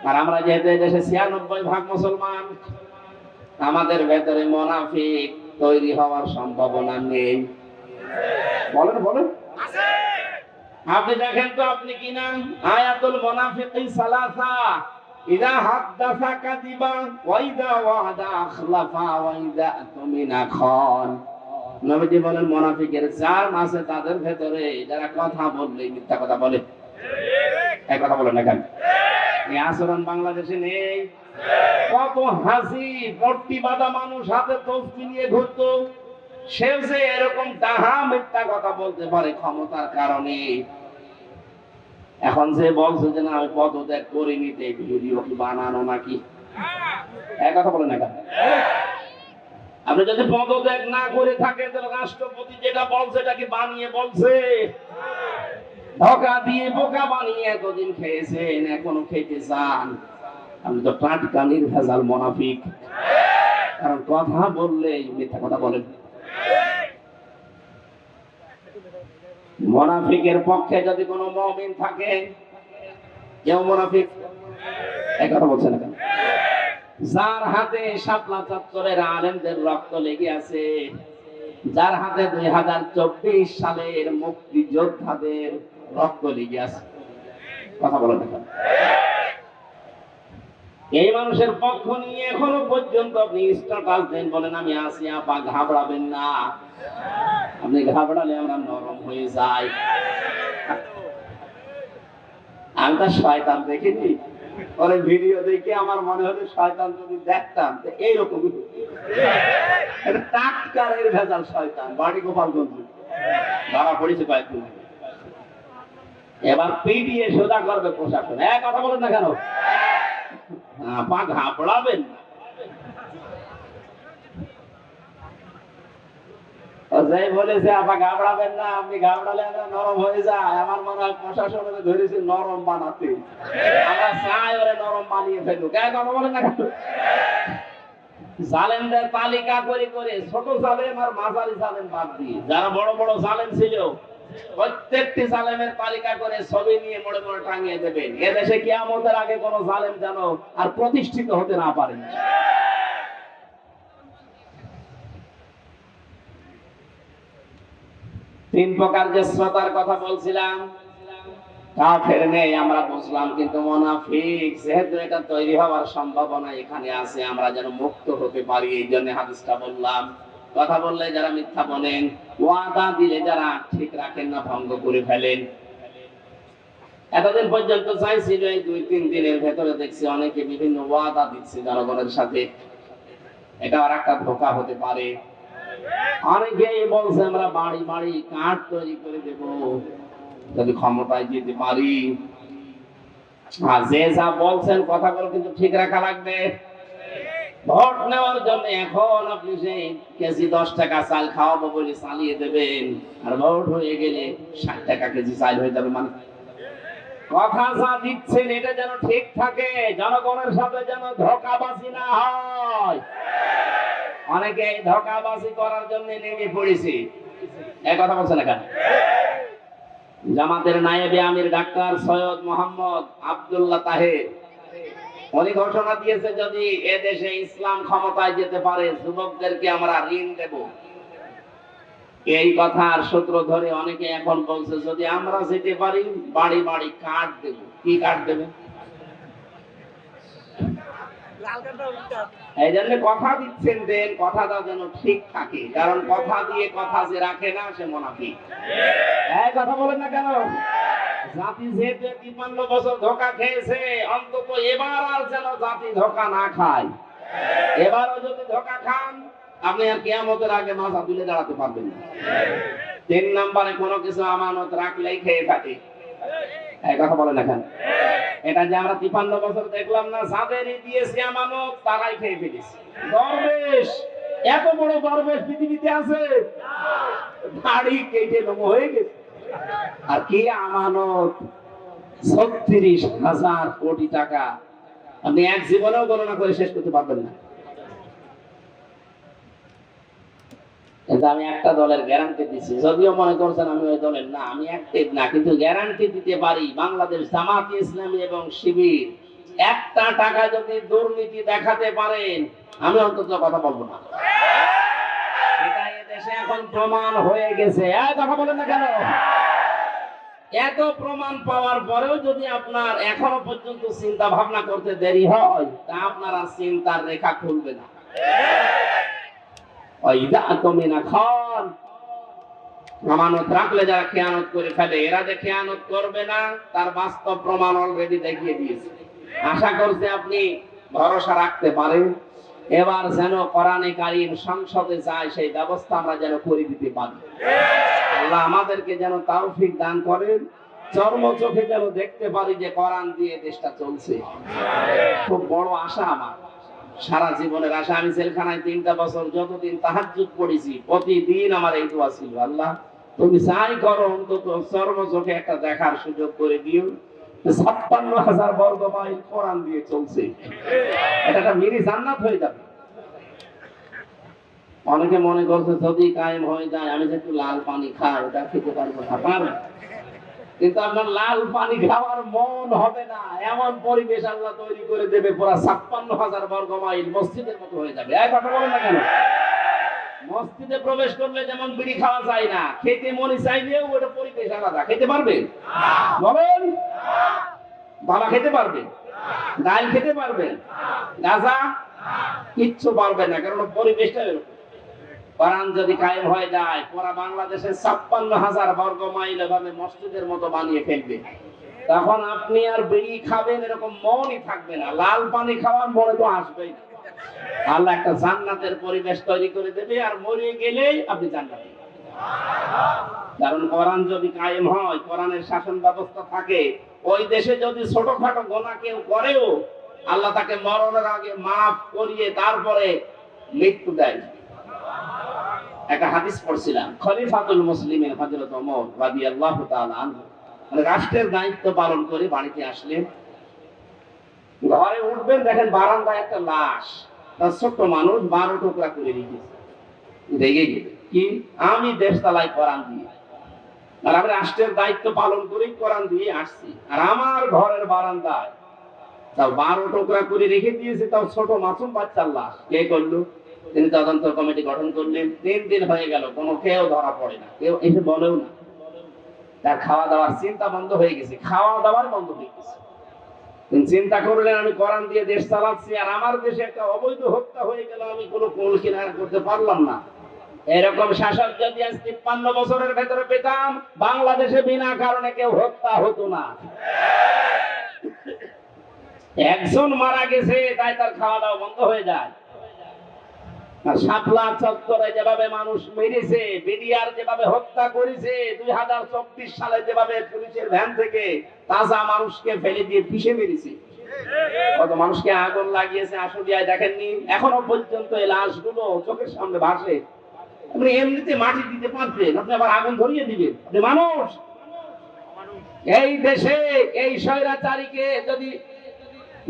আর আমরা যেহেতু দেশে ৯৬% মুসলমান, আমাদের ভেতরে মুনাফিক তৈরি হওয়ার সম্ভাবনা নেই। বলেন বলেন, আছে? আপনি দেখেন তো, আপনি কি না আয়াতুল মুনাফিকিন সালাসা, ইযা হাদাসা কাযিবা ওয়া ইযা ওয়া'দা আখলাফা ওয়া ইযা তুমিনা খান। নবীজি বলেন মুনাফিকের চার আছে তাদের ভেতরে, যারা কথা বললেই মিথ্যা কথা বলে। ঠিক, এই কথা বলেন না কেন? এই আচরণ বাংলাদেশে নেই। কত হাসি পট্টি বাঁধা মানুষ হাতে তসবিহ নিয়ে ঘুরতো, সেও যে এরকম ডাহা মিথ্যা কথা বলতে পারে ক্ষমতার কারণে। এখন যে বলছে যে না আমি পদত্যাগ করিনি, ভিডিও কি বানানো নাকি? এই কথা বলেন না কেন? আপনি যদি পদত্যাগ না করে থাকেন তাহলে রাষ্ট্রপতি যেটা বলছে এটা কি বানিয়ে বলছে? ধোঁকা দিয়ে বোকা বানিয়ে এতদিন খেয়েছেন, এখনো খেতে চান। আপনি তো টাটকা নির্ভেজাল মুনাফিক। কারণ কথা বললেই মিথ্যা কথা বলেন। মুনাফিকের পক্ষে যদি কোনো মুমিন থাকে, কেউ মুনাফিক এই কথা বলছে না কেন? যার হাতে শাপলা চত্বরের আলেমদের রক্ত লেগে আছে, যার হাতে ২০২৪ সালের মুক্তিযোদ্ধাদের রক্ত লেগে আছে, কথা বলেন না কেন? এই মানুষের পক্ষ নিয়ে এখনো পর্যন্ত আপনি স্ট্যাটাস দেন, বলেন আমি আছি, আপা ঘাবড়াবেন না। আপনি ঘাবড়ালে আমরা নরম হয়ে যাই। আমি তো শয়তান দেখিনি, ওরে ভিডিও দেখে আমার মনে হলো শয়তান যদি দেখতাম তো এইরকমই হতো। টাটকার এর ভেজাল শয়তান, বাড়ি গোপালগঞ্জ ধরা পড়েছে কয়েকদিন। এবার পিটিয়ে সোজা করবে প্রশাসন। এক কথা বলেন না কেন? পা ঘাবড়াবেন না। যাই বলেছে আপা ঘাবড়াবেন না, আপনি ঘাবড়ালে আমরা নরম হয়ে যায়। আমার মনে হয় প্রশাসন ধরেছে নরম বানাতে, আমরা চাই ওরে নরম বানিয়ে ফেলুক। কথা বলেন না কেন? জালেমদের তালিকা করে করে ছোট জালেম আর মাঝারি জালেম বাদ দিয়ে যারা বড় বড় জালেম ছিল, প্রত্যেকটি জালেমের তালিকা করে ছবি নিয়ে মোড়ে মোড়ে টাঙিয়ে দেবেন। এদেশে কিয়ামতের আগে কোন জালেম যেন আর প্রতিষ্ঠিত হতে না পারে। তিন প্রকার যে শ্রোতার কথা বলছিলাম, কাফের নেই আমরা বুঝলাম, কিন্তু মুনাফিক যেহেতু এটা তৈরি হওয়ার সম্ভাবনা এখানে আছে, আমরা যেন মুক্ত হতে পারি এই জন্য হাদিসটা বললাম। কথা বললে যারা মিথ্যা বলেন, ওয়াদা দিলে যারা ঠিক রাখেন না, ভঙ্গ করে ফেলেন। এতদিন পর্যন্ত চাইছিল, এই ২-৩ দিনের ভেতরে দেখছি অনেকে বিভিন্ন ওয়াদা দিচ্ছে জনগণের সাথে। এটা আর একটা ধোঁকা হতে পারে। অনেকেই বলছে আমরা বাড়ি বাড়ি কার্ড তৈরি করে দেব যদি ক্ষমতায় যেতে পারি। আর যে যা বলছেন কথাগুলো কিন্তু ঠিক রাখা লাগবে। ভোট নেওয়ার জন্য এখন আপনি সেই কেজি 10 টাকা চাল খাওয়াবো বলে চালিয়ে দেবেন, আর ভোট হয়ে গেলে 60 টাকা কেজি চাল হয়ে যাবে। মানে কথা যা দিচ্ছেন এটা যেন ঠিক থাকে, জনগণের সাথে যেন ধোঁকাবাজি না হয়। অনেকে ধোঁকাবাজি করার জন্য নেমে পড়েছে। এই কথা বলছেন না কেন? জামাতের নায়েবে আমির ডাক্তার সৈয়দ মোহাম্মদ আব্দুল্লাহ তাহের উনি ঘোষণা দিয়েছে যদি এদেশে ইসলাম ক্ষমতায় যেতে পারে যুবকদেরকে আমরা ঋণ দেব। এই কথার সূত্র ধরে অনেকে এখন বলছে যদি আমরা যেতে পারি বাড়ি বাড়ি কার্ড দেব। কি কার্ড দেবে? এই জন্য কথা দিচ্ছেন, দেন কথাটা যেন ঠিক থাকে, কারণ কথা দিয়ে কথা যে রাখে না সে মুনাফিক। এই কথা বলেন না কেন? জাতি যেতে 53 বছর ধোঁকা খেয়েছে, অন্তত এবার আর যেন জাতি ধোঁকা না খায়। এবারও যদি ধোঁকা খান আপনি আর কিয়ামতের আগে মাথা তুলে দাঁড়াতে পারবেন না। 3 নম্বরে কোনো কিছু আমানত রাখলেই খেয়ে থাকে। এই কথা বলেন না কেন? এটা যে আমরা 53 বছর দেখলাম না, যাদেরই দিয়েছে আমানত তারাই খেয়ে ফেলেছে। দরবেশ, এত বড় দরবেশ পৃথিবীতে আছে? দাড়ি কেটে লোম হয়ে গেছে। আর কি আমানত 36,000 কোটি টাকা আপনি এক জীবনেও গণনা করে শেষ করতে পারবেন না। কিন্তু আমি একটা দলের গ্যারান্টি দিচ্ছি, যদিও মনে করছেন আমি ওই দলের না, আমি অ্যাক্টিভ না, কিন্তু গ্যারান্টি দিতে পারি বাংলাদেশ জামাত ইসলামী এবং শিবির একটা টাকা যদি দুর্নীতি দেখাতে পারেন আমি অন্তত কথা বলবো না। এটা এদেশে এখন প্রমাণ হয়ে গেছে। এই কথা বলেন না কেন? এত প্রমাণ পাওয়ার পরেও যদি আপনার এখনো পর্যন্ত চিন্তা ভাবনা করতে দেরি হয় তা আপনার আর চিন্তার রেখা খুলবে না। আমানত রাখলে যারা খেয়ানত করে ফেলে, এরা যে খেয়ানত করবে না তার বাস্তব প্রমাণ অলরেডি দেখিয়ে দিয়েছে। আশা করছি আপনি ভরসা রাখতে পারেন। এবার যেন কোরআনে কারীম সংসদে যায় সেই ব্যবস্থা আমরা যেন করে দিতে পারি। আল্লাহ আমাদেরকে যেন তৌফিক দান করেন, চর্ম চোখে যেন দেখতে পারি যে কোরআন দিয়ে দেশটা চলছে। খুব বড় আশা আমার, সারা জীবনের আশা। আমি জেলখানায় 3টা বছর যতদিন তাহাজ্জুদ পড়েছি প্রতিদিন আমার এই দোয়া ছিল, আল্লাহ তুমি চাই করো অন্তত চর্ম চোখে একটা দেখার সুযোগ করে দিও 56,000 বর্গ মাইল কোরআন দিয়ে চলছে। এটা একটা মিনি জান্নাত হয়ে যাবে। অনেকে মনে করছে যদি কায়েম হয়ে যায় আমি যে একটু লাল পানি খাই ওটা খেতে পারবো না, পারবেন, কিন্তু আপনার লাল পানি খাওয়ার মন হবে না। এমন পরিবেশ আল্লাহ তৈরি করে দেবে পুরা 56,000 বর্গ মাইল মসজিদের মতো হয়ে যাবে। এই কথা বলেন না কেন? মসজিদে প্রবেশ করলে যেমন বিড়ি খাওয়া যায় না, খেতে মনে চাইলেও ওটা পরিবেশ আলাদা। খেতে পারবেন? বলেন। বাবা খেতে পারবেন? ডাল খেতে পারবেন? গাঁজা কিচ্ছু পারবেন না, কারণ পরিবেশটা এরকম। কোরআন যদি কায়েম হয়ে যায় পুরা বাংলাদেশে 56,000 বর্গ মাইল এভাবে মসজিদের মতো বানিয়ে ফেলবে, তখন আপনি আর বিড়ি খাবেন এরকম মনই থাকবে না, লাল পানি খাওয়ার মনে তো আসবেই না। আল্লাহ একটা জান্নাতের পরিবেশ তৈরি করে দেবে, আর মরে গেলেই আপনি জান্নাতে। কারণ কোরআন যদি কায়েম হয়, কোরআনের শাসন ব্যবস্থা থাকে, ওই দেশে যদি ছোটখাটো গুনাহ কেউ করেও আল্লাহ তাকে মরণের আগে মাফ করিয়ে তারপরে মৃত্যু দেয়। একটা হাদিস পড়ছিলাম, খলিফাতুল মুসলিমিন হযরত ওমর রাদিয়াল্লাহু তাআলা আনহু রাষ্ট্রের দায়িত্ব পালন করে বাড়িতে আসলেন। ঘরে উঠবেন, দেখেন বারান্দায় একটা লাশ, তার ছোট্ট মানুষ 12 টুকরা করে রেখেছে। রেগে গেল, কি আমি দেশ চালাই কোরআন দিয়ে, আর আমি রাষ্ট্রের দায়িত্ব পালন করেই কোরআন দিয়ে আসছি, আর আমার ঘরের বারান্দায় তাও 12 টুকরা করে রেখে দিয়েছে, তাও ছোট মাসুম বাচ্চার লাশ। কে করলো? তিনি তদন্ত কমিটি গঠন করলেন। 3 দিন হয়ে গেল, কোনো কেউ ধরা পড়ে না, কেউ এসে বলেও না। তার খাওয়া দাওয়ার চিন্তা বন্ধ হয়ে গেছে, খাওয়া দাওয়ার বন্ধ হয়ে গেছে। তিনি চিন্তা করলেন আমি কোরআন দিয়ে দেশ চালাচ্ছি, আর আমার দেশে একটা অবৈধ হত্যা হয়ে গেল, আমি কোনো কুল কিনারা করতে পারলাম না। এরকম শাসক যদি আজ 53 বছরের ভেতরে পেতাম, বাংলাদেশে বিনা কারণে কেউ হত্যা হতো না। একজন মারা গেছে তাই তার খাওয়া দাওয়া বন্ধ হয়ে যায়। আর শাপলা চত্বরে যেভাবে মানুষ মেরেছে, বিডিআর যেভাবে হত্যা করেছে, 2024 সালে যেভাবে পুলিশের ভ্যান থেকে তাজা মানুষকে ফেলে দিয়ে পিষে মেরেছে, কত মানুষকে আগুন লাগিয়েছে আশুলিয়ায় দেখেননি? এখনো পর্যন্ত এই লাশগুলো চোখের সামনে ভাসে। আপনি এমনিতে মাটি দিতে পারবেন, আপনি আবার আগুন ধরিয়ে দিবেন? আপনি মানুষ? এই দেশে এই স্বৈরাচারীকে যদি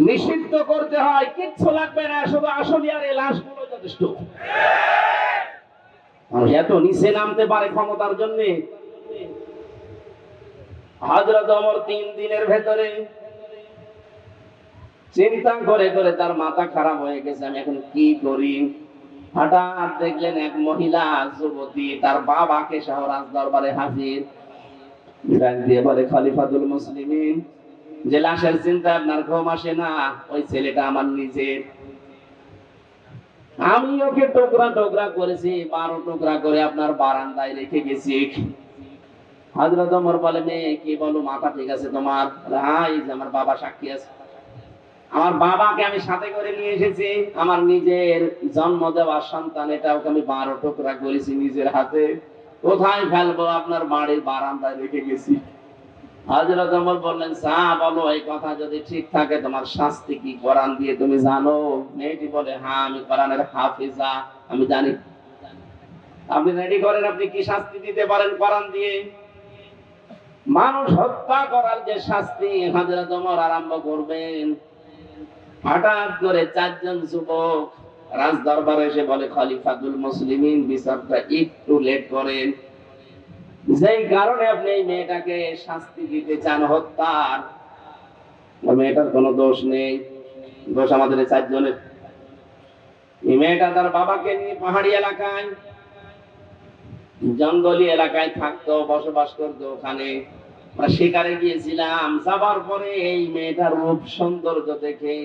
নিষিদ্ধ করতে হয় কিচ্ছু লাগবে না, শুধু আশুলিয়ার এই লাশগুলো যথেষ্ট। মানুষ এত নিচে নামতে পারে ক্ষমতার জন্য। হযরত ওমর 3 দিনের ভেতরে চিন্তা করে করে তার মাথা খারাপ হয়ে গেছে, আমি এখন কি করি। হঠাৎ দেখলেন এক মহিলা যুবতী তার বাবাকে সহ রাজ দরবারে হাজির। ডাক দিয়ে বলে, খলিফাতুল মুসলিমিন, যে লাশের চিন্তা আপনার ঘুম আসে না, ওই ছেলেটা আমার নিজের। আমি ওকে টুকরা টুকরা করেছি, 12 টুকরা করে আপনার বারান্দায় রেখে গেছি। হযরত ওমর বলে, মেয়ে কি বলো, মাথা ঠিক আছে তোমার? হ্যাঁ, এই যে আমার বাবা সাক্ষী আছে। আমার বাবাকে আমি সাথে করে নিয়ে এসেছি, আমার নিজের জন্ম দেওয়া সন্তান, এটা ওকে আমি 12 টুকরা করেছি নিজের হাতে। কোথায় ফেলবো? আপনার বাড়ির বারান্দায় রেখে গেছি। হযরত ওমর বললেন, বলো, এই কথা যদি ঠিক থাকে তোমার শাস্তি কি কোরআন দিয়ে তুমি জানো? মেয়েটি বলে, হ্যাঁ, আমি কোরআনের হাফেজা, আমি জানি। আপনি রেডি করেন, আপনি কি শাস্তি দিতে পারেন কোরআন দিয়ে? মানুষ হত্যা করার যে শাস্তি হযরত ওমর আরম্ভ করবেন। হঠাৎ করে 4 জন যুবক রাজ দরবারে এসে বলে, খলিফাতুল মুসলিমিন, বিচারটা একটু লেট করেন। যেই কারণে আপনি এই মেয়েটাকে শাস্তি দিতে চান হত্যার, মেয়েটার কোনো দোষ নেই, দোষ আমাদের 4 জনের। এই মেয়েটা তার বাবাকে নিয়ে পাহাড়ি এলাকায়, জঙ্গলি এলাকায় থাকতো, বসবাস করতো। ওখানে আমরা শিকারে গিয়েছিলাম। যাবার পরে এই মেয়েটার রূপ সৌন্দর্য দেখে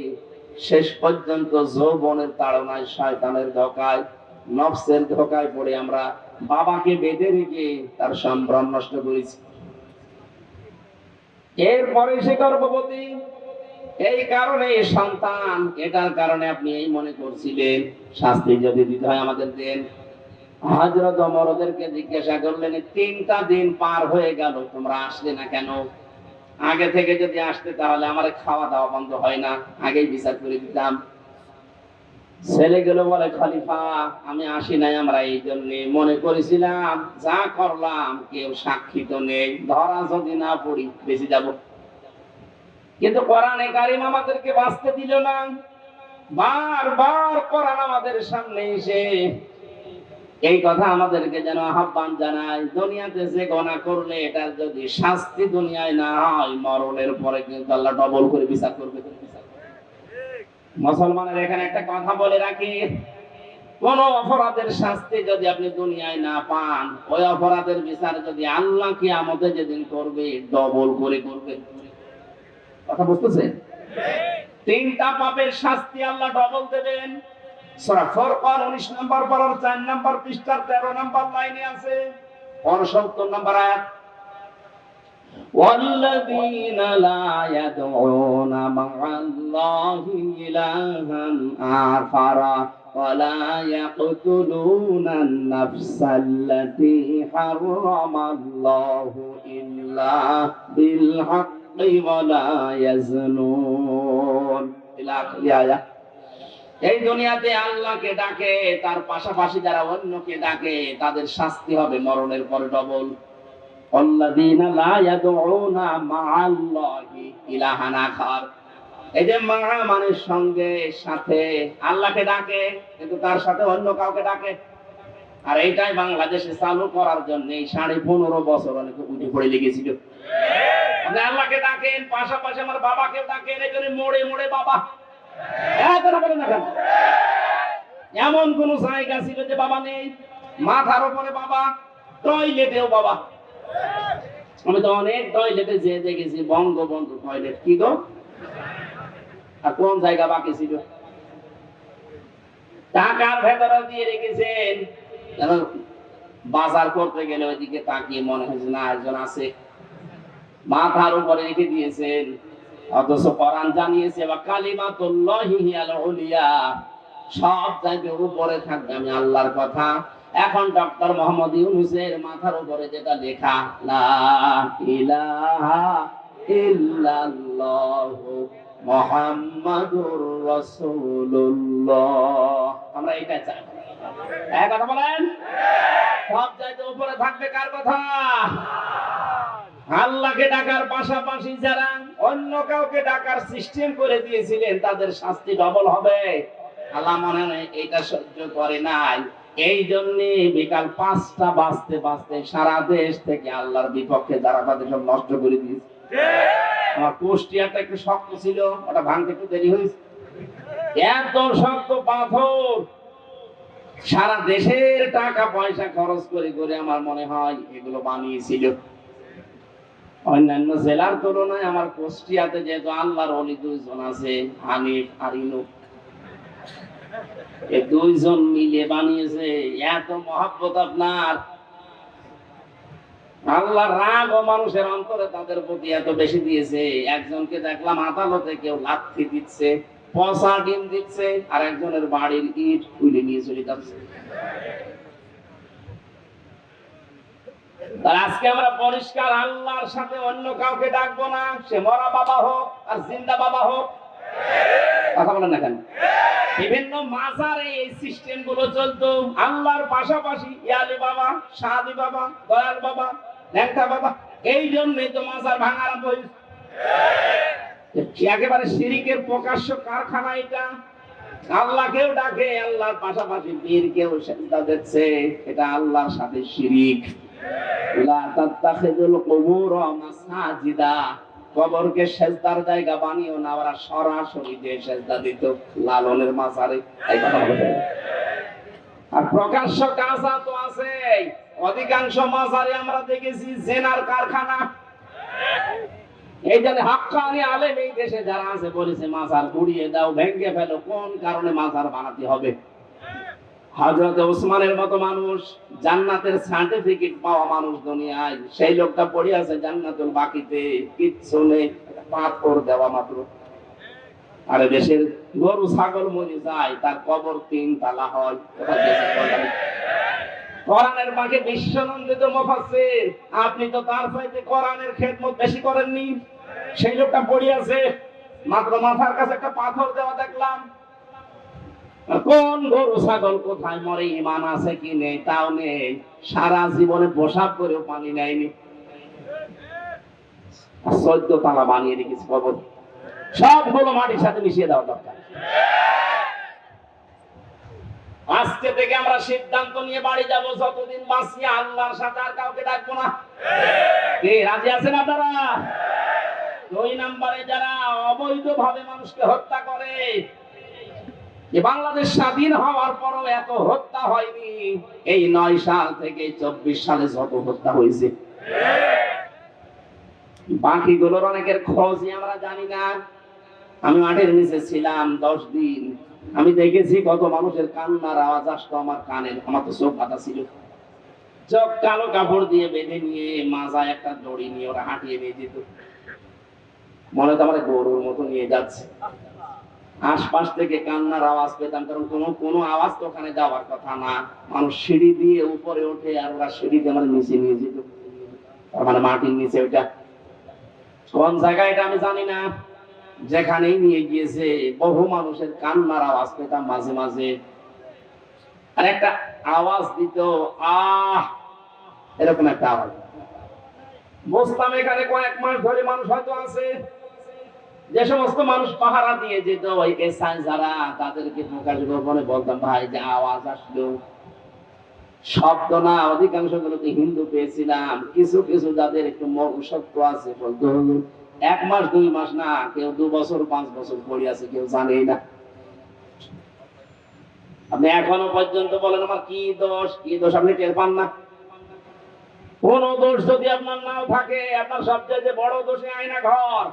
শেষ পর্যন্ত যৌবনের তাড়নায়, শয়তানের ধোঁকায়, নফসের ধোঁকায় পড়ে আমরা বাবাকে বেঁধে রেখে তার সম্ভ্রম নষ্ট করেছি। এরপরে সে গর্ভবতী, এই কারণে সন্তান, এটার কারণে আপনি এই মনে করছিলেন শাস্তি যদি দিতে হয় আমাদের দেন। হযরত ওমর ওদেরকে জিজ্ঞাসা করলেন, 3টা দিন পার হয়ে গেল, তোমরা আসলে না কেন? আগে থেকে যদি আসতে তাহলে আমার খাওয়া দাওয়া বন্ধ হয় না, আগেই বিচার করে দিতাম। ছেলেগুলো বলে, খলিফা, আমি আসি নাই আমরা এই জন্য মনে করেছিলাম যা করলাম কেউ সাক্ষী তো নেই, ধরা যদি না পড়ি বেঁচে যাব। কিন্তু কোরআনে কারীম আমাদেরকে বাঁচতে দিল না। বারবার কোরআন আমাদের সামনে এসে এই কথা আমাদেরকে যেন আহ্বান জানায়, দুনিয়াতে যে গুনাহ করলে এটার যদি শাস্তি দুনিয়ায় না হয়, মরণের পরে কিন্তু আল্লাহ ডবল করে বিচার করবে। মুসলমানের এখানে একটা কথা বলে রাখি, কোন অপরাধের শাস্তি যদি আপনি দুনিয়ায় না পান, ওই অপরাধের বিচার যদি আল্লাহ কিয়ামতে যেদিন করবে ডবল করে করবে। কথা বুঝতেছেন? 3টা পাপের শাস্তি আল্লাহ ডবল দেবেন। সূরা ফুরকান 19 নম্বর পারার 4 নম্বর পৃষ্ঠার 13 নম্বর লাইনে আছে, 69 নম্বর আয়াত। والذين لا يدعون مع الله إلها آخر ولا يقتلون النفس التي حرم الله إلا بالحق ولا يزنون إلى آخر الآية। এই দুনিয়াতে আল্লাহকে ডাকে, তার পাশাপাশি যারা অন্যকে ডাকে তাদের শাস্তি হবে মরণের পরে ডবল। আল্লাযীনা লা ইয়াদউনা মা'আল্লাহি ইলাহান আখার, এই যে মা মানে সঙ্গে, সাথে, আল্লাহকে ডাকে কিন্তু তার সাথে অন্য কাউকে ডাকে। আর এইটাই বাংলাদেশে চালু করার জন্য 15.5 বছর অনেকে উঠে পড়ে লেগেছিল। আপনি আল্লাহকে ডাকেন, পাশাপাশি আমার বাবাকে ডাকেন, এখানে মোড়ে মোড়ে বাবা। এমন কোন জায়গা ছিল যে বাবা নেই? মাথার উপরে বাবা, টয়লেটেও বাবা। আমি তো অনেক টয়লেটে যে দেখেছি, বঙ্গবন্ধু টয়লেট, কি গো? আর কোন জায়গা বাকি ছিল? টাকার ভেতরে দিয়ে রেখেছেন, বাজার করতে গেলে ওইদিকে তাকিয়ে মনে হয়েছে না একজন আছে। মাথার উপরে রেখে দিয়েছেন, অথচ কোরআন জানিয়েছে কালিমাতুল্লাহি হিয়াল উলিয়া, সব চাইতে উপরে থাকবে আমি আল্লাহর কথা। এখন ডক্টর মোহাম্মদ ইউনূসের মাথার উপরে যেটা লেখা, লা ইলাহা ইল্লাল্লাহু মুহাম্মাদুর রাসূলুল্লাহ, আমরা এটা চাই। এক কথা বলেন, সব চাইতে উপরে থাকবে কার কথা? আল্লাহকে ডাকার পাশাপাশি যারা অন্য কাউকে ডাকার সিস্টেম করে দিয়েছিলেন তাদের শাস্তি ডবল হবে। আল্লাহ মনে হয় এটা সহ্য করে নাই, এই জন্য বিকাল 5টা বাজতে বাজতে সারা দেশ থেকে আল্লাহর বিপক্ষে যারা তাদের সব নষ্ট করে দিয়েছে। আমার কুষ্টিয়াটা একটু শক্ত ছিল, ওটা ভাঙতে একটু দেরি হয়েছে। এত শক্ত পাথর সারা দেশের টাকা পয়সা খরচ করে করে আমার মনে হয় এগুলো বানিয়েছিল। অন্যান্য জেলার তুলনায় আমার কুষ্টিয়াতে যেহেতু আল্লাহর ওলি 2জন আছে, হানিফ আর ইনু, এই 2জন মিলে বানিয়েছে। এত মহব্বত আপনার, আল্লাহর রাগ ও মানুষের অন্তরে তাদের প্রতি এত বেশি দিয়েছে। একজনকে দেখলাম আদালতে কেউ লাথি দিচ্ছে, পচা ডিম দিচ্ছে, আর একজনের বাড়ির ইট খুলে নিয়ে চলে যাচ্ছে। আজকে আমরা পরিষ্কার আল্লাহর সাথে অন্য কাউকে ডাকবো না, সে মরা বাবা হোক আর জিন্দা বাবা হোক। কথা বলেন না কেন? বিভিন্ন মাজারে এই সিস্টেম গুলো চলতো, আল্লাহর পাশাপাশি ইয়ালি বাবা, শাহাদি বাবা, দয়াল বাবা, ল্যাংটা বাবা। এই জন্যই তো মাজার ভাঙা আরম্ভ হয়েছে। একেবারে শিরিকের প্রকাশ্য কারখানা এটা। আল্লাহকেও ডাকে, আল্লাহর পাশাপাশি পীরকেও সেজদা দিচ্ছে, এটা আল্লাহর সাথে শিরিক। লা তাত্তাখিযুল কুবুর মাসাজিদা, কবরকে সেজদার জায়গা বানিও না। ওরা সরাসরি যে সেজদা দিত লালনের মাজারে, এই কথা বলে। আর প্রকাশ্য কাজা তো আছে, অধিকাংশ মাজারে আমরা দেখেছি জেনার কারখানা। এই জন্য হাক্কানি আলেম এই দেশে যারা আছে বলেছে মাজার গুড়িয়ে দাও, ভেঙে ফেলো। কোন কারণে মাজার বানাতে হবে? হযরত ওসমানের মতো মানুষ, জান্নাতের সার্টিফিকেট পাওয়া মানুষ দুনিয়ায়, সেই লোকটা পড়ে আছে জান্নাতুল বাকিতে, কিচ্ছু নেই, পাথর দেওয়া মাত্র। আরে দেশের গরু ছাগল মরে যায়, তার কবর 3 তালা হয়। কোরআনের মাঝে বিশ্বনন্দিত মুফাসসির, আপনি তো তার চাইতে কোরআনের খেদমত বেশি করেননি। সেই লোকটা পড়ে আছে, মাত্র মাথার কাছে একটা পাথর দেওয়া দেখলাম। কোন গরু ছাগল কোথায় মরে, ঈমান আছে কি নেই তাও নেই, সারা জীবনে প্রসাব করেও পানি নেয়নি। 14 তালা বানিয়ে রেখেছে কবর, সবগুলো মাটির সাথে মিশিয়ে দেওয়া দরকার। আজকে থেকে আমরা সিদ্ধান্ত নিয়ে বাড়ি যাব, যতদিন বাঁচি আল্লাহর সাথে আর কাউকে ডাকবো না। কে রাজি আছেন আপনারা? 2 নম্বরে যারা অবৈধভাবে মানুষকে হত্যা করে, যে বাংলাদেশ স্বাধীন হওয়ার পরও এত হত্যা হয়নি, এই 9 সাল থেকে 24 সালে যত হত্যা হয়েছে। বাকিগুলোর অনেকের খোঁজই আমরা জানি না। আমি মাঠের নিচে ছিলাম 10 দিন, আমি দেখেছি কত মানুষের কান্নার আওয়াজ আসতো আমার কানে। আমার তো চোখ বাঁধা ছিল, চোখ কালো কাপড় দিয়ে বেঁধে নিয়ে মাজায় একটা দড়ি নিয়ে ওরা হাঁটিয়ে নিয়ে যেত, মনে তো আমার গরুর মতো নিয়ে যাচ্ছে। আশপাশ থেকে কান্নার আওয়াজ পেতাম, কারণ কোনো আওয়াজ তো ওখানে যাওয়ার কথা না। মানুষ সিঁড়ি দিয়ে উপরে ওঠে, আর ওরা সিঁড়িতে আমার নিচে নিয়ে যেত, মানে মাটির নিচে। ওইটা কোন জায়গায় এটা আমি জানি না, যেখানেই নিয়ে গিয়েছে বহু মানুষের কান্নার আওয়াজ পেতাম মাঝে মাঝে। আর একটা আওয়াজ দিত, আহ, এরকম একটা আওয়াজ। বুঝতাম এখানে কয়েক মাস ধরে মানুষ হয়তো আছে। যে সমস্ত মানুষ পাহারা দিয়ে যেত ওই এসআই যারা, তাদেরকে প্রকাশ গোপনে বলতাম, ভাই যে আওয়াজ আসলো শব্দ না, অধিকাংশ গুলোতে হিন্দু পেয়েছিলাম। কিছু কিছু যাদের একটু মনুষ্যত্ব আছে বলতো 1 মাস 2 মাস না, কেউ 2 বছর 5 বছর পড়ে আছে, কেউ জানেই না। আপনি এখনো পর্যন্ত বলেন আমার কি দোষ, কি দোষ, আপনি টের পান না। কোন দোষ যদি আপনার নাও থাকে, আপনার সবচেয়ে বড় দোষে আয়না ঘর।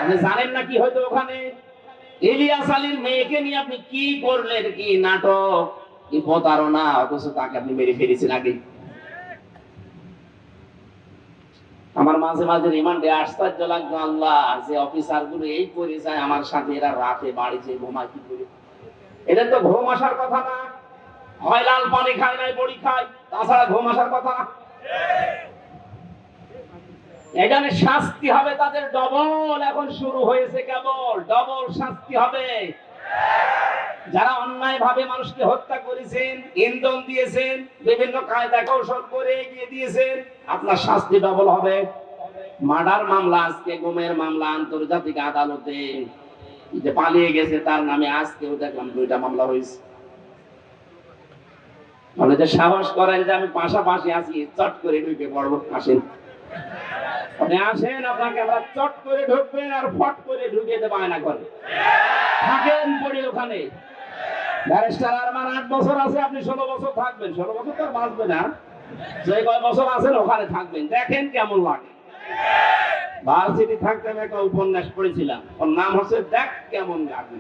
আপনি জানেন না কি হয়তো ওখানে ইলিয়াস আলীর মেয়েকে নিয়ে আপনি কি করলেন, কি নাটক, কি প্রতারণা, অথচ তাকে আপনি মেরে ফেলেছেন আগে। আমার মাঝে মাঝে রিমান্ডে আশ্চর্য লাগতো, আল্লাহ, যে অফিসার গুলো এই করে যায় আমার সাথে, এরা রাতে বাড়ি যে ঘুমায় কি করে। এদের তো ঘুম আসার কথা না, হয় লাল পানি খায় নাই বড়ি খায়, তাছাড়া ঘুম আসার কথা না। এখানে শাস্তি হবে তাদের ডবল, এখন শুরু হয়েছে কেবল ডবল শাস্তি হবে। যারা অন্যায় ভাবে মানুষকে হত্যা করেছেন, ইন্ধন দিয়েছেন, বিভিন্ন কায়দা কৌশল করে এগিয়ে দিয়েছেন, আপনার শাস্তি ডবল হবে। মার্ডার মামলা, আজকে গুমের মামলা আন্তর্জাতিক আদালতে যে পালিয়ে গেছে তার নামে আজকেও দেখলাম 2টা মামলা হয়েছে। মানে যে সাহস করেন যে আমি পাশাপাশি আছি, চট করে ঢুকে পড়বো, আসেন আপনি আসেন, আপনাকে আমরা চট করে ঢুকবেন আর ফট করে ঢুকে দেবো আয়না করে থাকেন পড়ে ওখানে। ব্যারিস্টার আরমান 8 বছর আছে, আপনি 16 বছর থাকবেন। 16 বছর তো আর বাঁচবে না, যে কয় বছর আছেন ওখানে থাকবেন, দেখেন কেমন লাগে। ভার্সিটি থাকতে আমি একটা উপন্যাস পড়েছিলাম, ওর নাম হচ্ছে দেখ কেমন লাগে।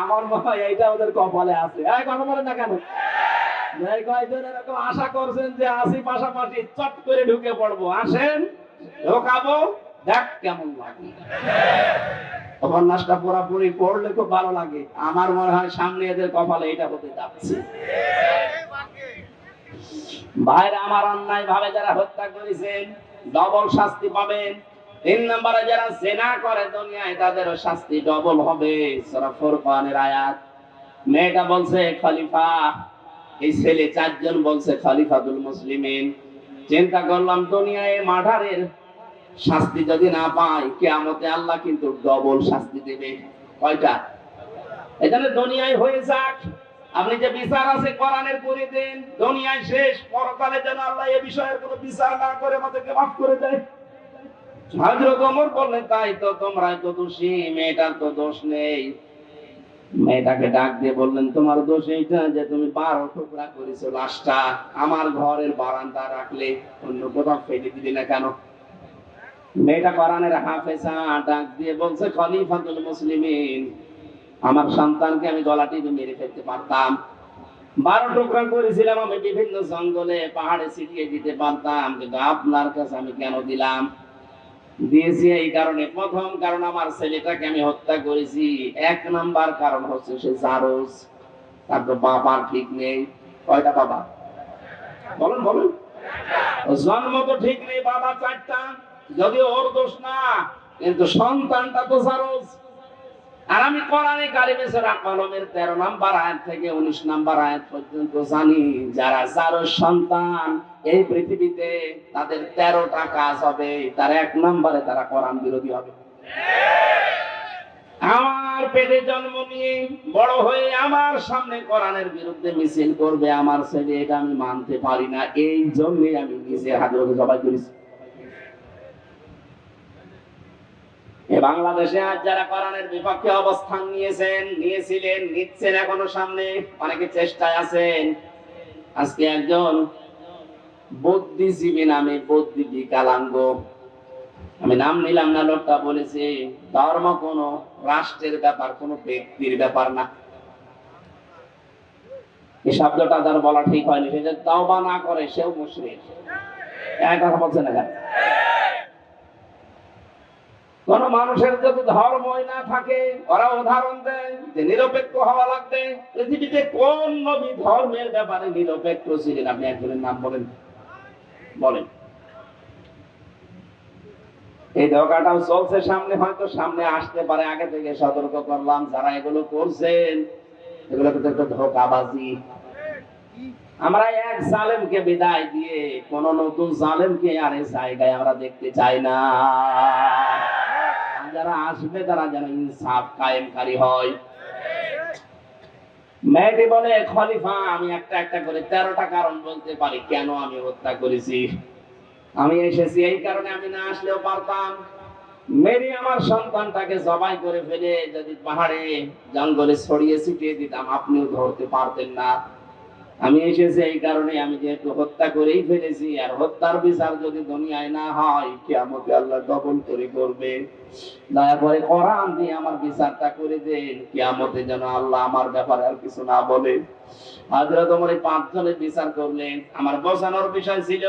আমার মনে হয় এইটা ওদের কপালে আছে। কথা বলেন না কেন? এরকম আশা করছেন যে আসি পাশাপাশি চট করে ঢুকে পড়বো, আসেন ঢোকাবো, দেখ কেমন লাগে। উপন্যাসটা পুরোপুরি পড়লে খুব ভালো লাগে। আমার মনে হয় সামনে এদের কপালে এটা হতে যাচ্ছে। ভাইরা আমার, অন্যায় ভাবে যারা হত্যা করেছেন ডবল শাস্তি পাবেন। 3 নম্বরে যারা জেনা করে দুনিয়ায় তাদেরও শাস্তি ডবল হবে। সূরা ফুরকানের আয়াত। মেয়েটা বলছে খলিফা, এই ছেলে 4 জন বলছে খলিফাতুল মুসলিমিন। চিন্তা করলাম দুনিয়ায় মার্ডারের শাস্তি যদি না পাই, কিয়ামতে আল্লাহ কিন্তু ডবল শাস্তি দেবে। কয়টা? এখানে দুনিয়ায় হয়ে যাক, আপনি যে বিচার আছে কোরআনের করে দেন, দুনিয়ায় শেষ, পরকালে যেন আল্লাহ এই বিষয়ের কোনো বিচার না করে আমাদেরকে মাফ করে দেয়। হযরত ওমর বললেন তাই তো, তোমরাই তো দোষী, মেয়েটার তো দোষ নেই। মেয়েটাকে ডাক দিয়ে বললেন তোমার দোষ এইটা যে তুমি 12 টুকরা করেছো লাশটা, আমার ঘরের বারান্দা রাখলে, অন্য কোথাও ফেলে দিলে না কেন? মেয়েটা কোরআনের হাফেজা, ডাক দিয়ে বলছে খলিফাতুল মুসলিমিন, আমার সন্তানকে আমি গলা টিপে মেরে ফেলতে পারতাম। 12 টুকরা করেছিলাম, আমি বিভিন্ন জঙ্গলে পাহাড়ে ছিটিয়ে দিতে পারতাম, কিন্তু আপনার কাছে আমি কেন দিলাম? দিয়েছি এই কারণে, প্রথম কারণ আমার ছেলেটাকে আমি হত্যা করেছি, 1 নাম্বার কারণ হচ্ছে সে জারজ, তার তো বাবার ঠিক নেই। কয়টা বাবা? বলেন বলেন। জন্ম তো ঠিক নেই, বাবা 4টা, যদিও ওর দোষ না, কিন্তু সন্তানটা তো জারজ। আর আমি কোরআনে কারিমে সূরা কলমের 13 নাম্বার আয়াত থেকে 19 নাম্বার আয়াত পর্যন্ত জানি, যারা জারজ সন্তান এই পৃথিবীতে তাদের 13টা কাজ হবে, তার 1 নম্বরে তারা কোরআন বিরোধী হবে। আমার পেটে জন্ম নিয়ে বড় হয়ে আমার সামনে কোরআনের বিরুদ্ধে মিছিল করবে আমার ছেলে, এটা আমি মানতে পারি না। এই জন্যে আমি নিজে হাতে জবাই করেছি। বাংলাদেশে আজ যারা কোরআনের বিপক্ষে অবস্থান নিয়েছিলেন, নিচ্ছেন, এখনো সামনে অনেকে চেষ্টায় আছেন। আজকে একজন বুদ্ধিজীবী নামে, বুদ্ধি বিকলাঙ্গ, আমি নাম নিলাম না, লোকটা বলেছে ধর্ম কোন রাষ্ট্রের ব্যাপার, কোন ব্যক্তির ব্যাপার না। এই শব্দটা তার বলা ঠিক হয়নি, সে যে তওবা না করে সেও মুশরিক। এক কথা বলছে না কেন? কোন মানুষের যদি ধর্মই না থাকে, ওরা উদাহরণ দেয় যে নিরপেক্ষ হওয়া লাগবে। পৃথিবীতে কোন নবী ধর্মের ব্যাপারে নিরপেক্ষ ছিলেন? আপনি একজনের নাম বলেন, বলেন। এই ধোঁকাটাও চলছে সামনে, হয়তো সামনে আসতে পারে, আগে থেকে সতর্ক করলাম। যারা এগুলো করছেন এগুলো কিন্তু একটা ধোঁকাবাজি। আমরা এক জালেমকে বিদায় দিয়ে কোন নতুন জালেমকে আর এই জায়গায় আমরা দেখতে চাই না। যারা আসবে তারা যেন ইনসাফ কায়েমকারী হয়। মেয়েটি বলে খলিফা, আমি একটা একটা করে 13টা কারণ বলতে পারি কেন আমি হত্যা করেছি। আমি এসেছি এই কারণে, আমি না আসলেও পারতাম। মেরে আমার সন্তানটাকে জবাই করে ফেলে যদি পাহাড়ে জঙ্গলে ছড়িয়ে ছিটিয়ে দিতাম, আপনিও ধরতে পারতেন না। আমি এসেছি এই কারণে, আমি যেহেতু হত্যা করেই ফেলেছি, আর হত্যার বিচার যদি দুনিয়ায় না হয়, কিয়ামতে আল্লাহ ডবল করে করবে। দয়া করে কোরআন দিয়ে আমার বিচারটা করে দেন, কিয়ামতে যেন আল্লাহ আমার ব্যাপারে আর কিছু না বলে। হযরত ওমর 5 জনের বিচার করলেন। আমার বোঝানোর বিষয় ছিল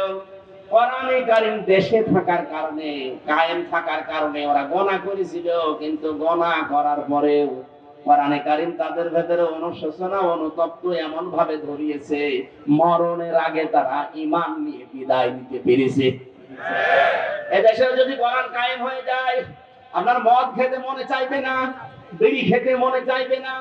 কোরআনে কারীম দেশে থাকার কারণে, কায়েম থাকার কারণে ওরা গুনাহ করেছিল, কিন্তু গুনাহ করার পরেও কোরআনে কারীম তাদের ভেতরে অনুশোচনা অনুতপ্ত এমন ভাবে ধরিয়েছে, মরণের আগে তারা ঈমান নিয়ে বিদায় নিতে পেরেছে। এদেশে যদি কোরআন কায়েম হয়ে যায়, আপনার মদ খেতে মনে চাইবে না, বিড়ি খেতে মনে চাইবে না,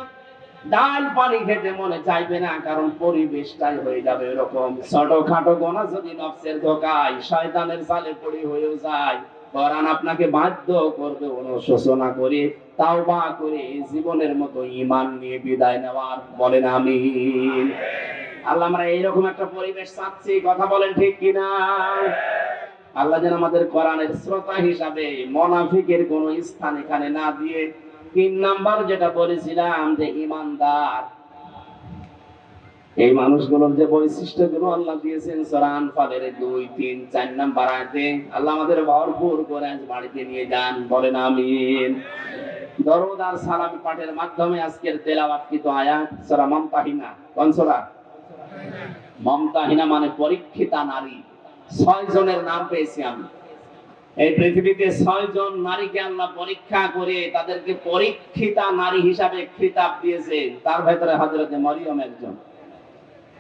ডাল পানি খেতে মনে চাইবে না, কারণ পরিবেশটাই হয়ে যাবে এরকম। ছোটখাটো গোনা যদি নফসের ধোকায় শয়তানের জালে পড়ে হয়েও যায়, কোরআন আপনাকে বাধ্য করবে অনুশোচনা করে, তাওবা করে জীবনের মতো ঈমান নিয়ে বিদায় নেওয়ার। বলেন আমিন। আল্লাহ, আমরা এইরকম একটা পরিবেশ চাচ্ছি, কথা বলেন ঠিক কিনা? আল্লাহ যেন আমাদের কোরআনের শ্রোতা হিসাবে মুনাফিকের কোনো স্থান এখানে না দিয়ে, 3 নাম্বার যেটা বলেছিলাম যে ঈমানদার, এই মানুষগুলোর যে বৈশিষ্ট্যগুলো আল্লাহ দিয়েছেন সূরা আনফালের 2, 3, 4 নাম্বার আয়াতে, আল্লাহ আমাদের ভরপুর করে আজ বাড়িতে নিয়ে যান। বলেন আমিন। দরুদ আর সালাম পাঠের মাধ্যমে আজকের তেলাওয়াতকৃত আয়াত সূরা মুমতাহিনা। কোন সূরা? মুমতাহিনা মানে পরীক্ষিতা নারী। 6 জনের নাম পেয়েছি আমি। এই পৃথিবীতে 6 জন নারীকে আল্লাহ পরীক্ষা করে তাদেরকে পরীক্ষিতা নারী হিসাবে খেতাব দিয়েছেন। তার ভেতরে হযরতে মরিয়ম একজন।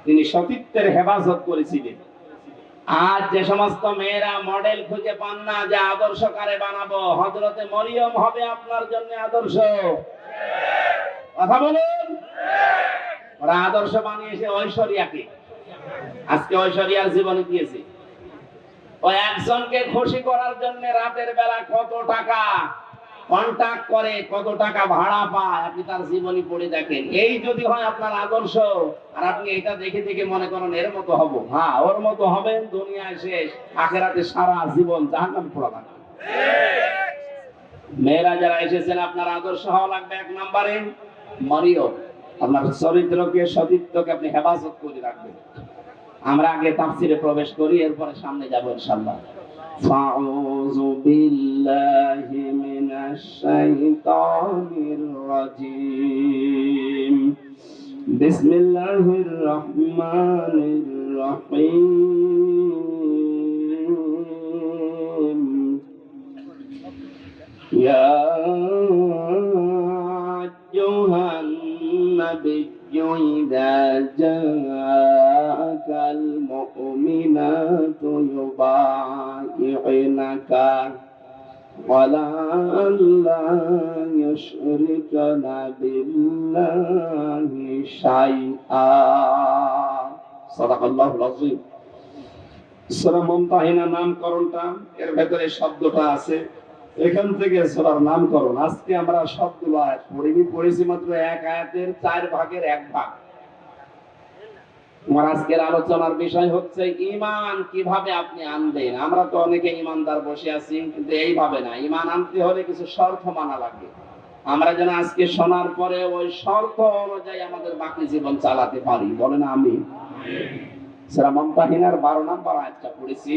তিনি সতীত্বের হেফাজত করেছিলেন। আজ যে সমস্ত মেয়েরা মডেল খুঁজে পান না যে আদর্শ কারে বানাবো, হযরতে মরিয়ম হবে আপনার জন্য আদর্শ। কথা বলুন। ওরা আদর্শ বানিয়েছে ঐশ্বরিয়াকে। আজকে ঐশ্বরিয়ার জীবনে দিয়েছে। ওই একজনকে খুশি করার জন্য রাতের বেলা কত টাকা কন্টাক্ট করে, কত টাকা ভাড়া পায়, আপনি তার জীবনী পড়ে দেখেন। এই যদি হয় আপনার আদর্শ, আর আপনি এটা দেখে দেখে মনে করেন এর মতো হব, হ্যাঁ ওর মতো হবেন, দুনিয়ায় শেষ, আখিরাতে সারা জীবন জাহান্নামে পোড়া লাগবে। মেয়েরা যারা এসেছেন, আপনার আদর্শ হওয়া লাগবে 1 নম্বরে মরিয়ম। আপনার চরিত্রকে, সতীত্বকে আপনি হেফাজত করে রাখবেন। আমরা আগে তাফসিরে প্রবেশ করি, এরপরে সামনে যাব ইনশাআল্লাহ। ফাউযু বিল্লাহি মিনাশ শাইতানির রাজীম। বিসমিল্লাহির রাহমানির রাহিম। ইয়া আইয়ুহান নাবিয়্যু ইযা জাআকাল মুমিনাতু ইউবাইউনাকা ওয়ালা আল্লা ইউশরিকানা বিল্লাহি শাইআ। সাদাকাল্লাহুল আযীম। সূরা মুমতাহিনা নামকরণটা, এর ভেতরে শব্দটা আছে, এখান থেকে সূরার নামকরণ। আজকে আমরা সবগুলো আয়াত পড়েছি মাত্র 1 আয়াতের 4 ভাগের 1 ভাগ। আমার আজকের আলোচনার বিষয় হচ্ছে ঈমান কিভাবে আপনি আনবেন। আমরা তো অনেকে ঈমানদার বসে আছি, কিন্তু এইভাবে না। ঈমান আনতে হলে কিছু শর্ত মানা লাগে। আমরা যেন আজকে শোনার পরে ওই শর্ত অনুযায়ী আমাদের বাকি জীবন চালাতে পারি। বলেন আমিন। সূরা মুমতাহিনার 12 নম্বর আয়াতটা পড়েছি।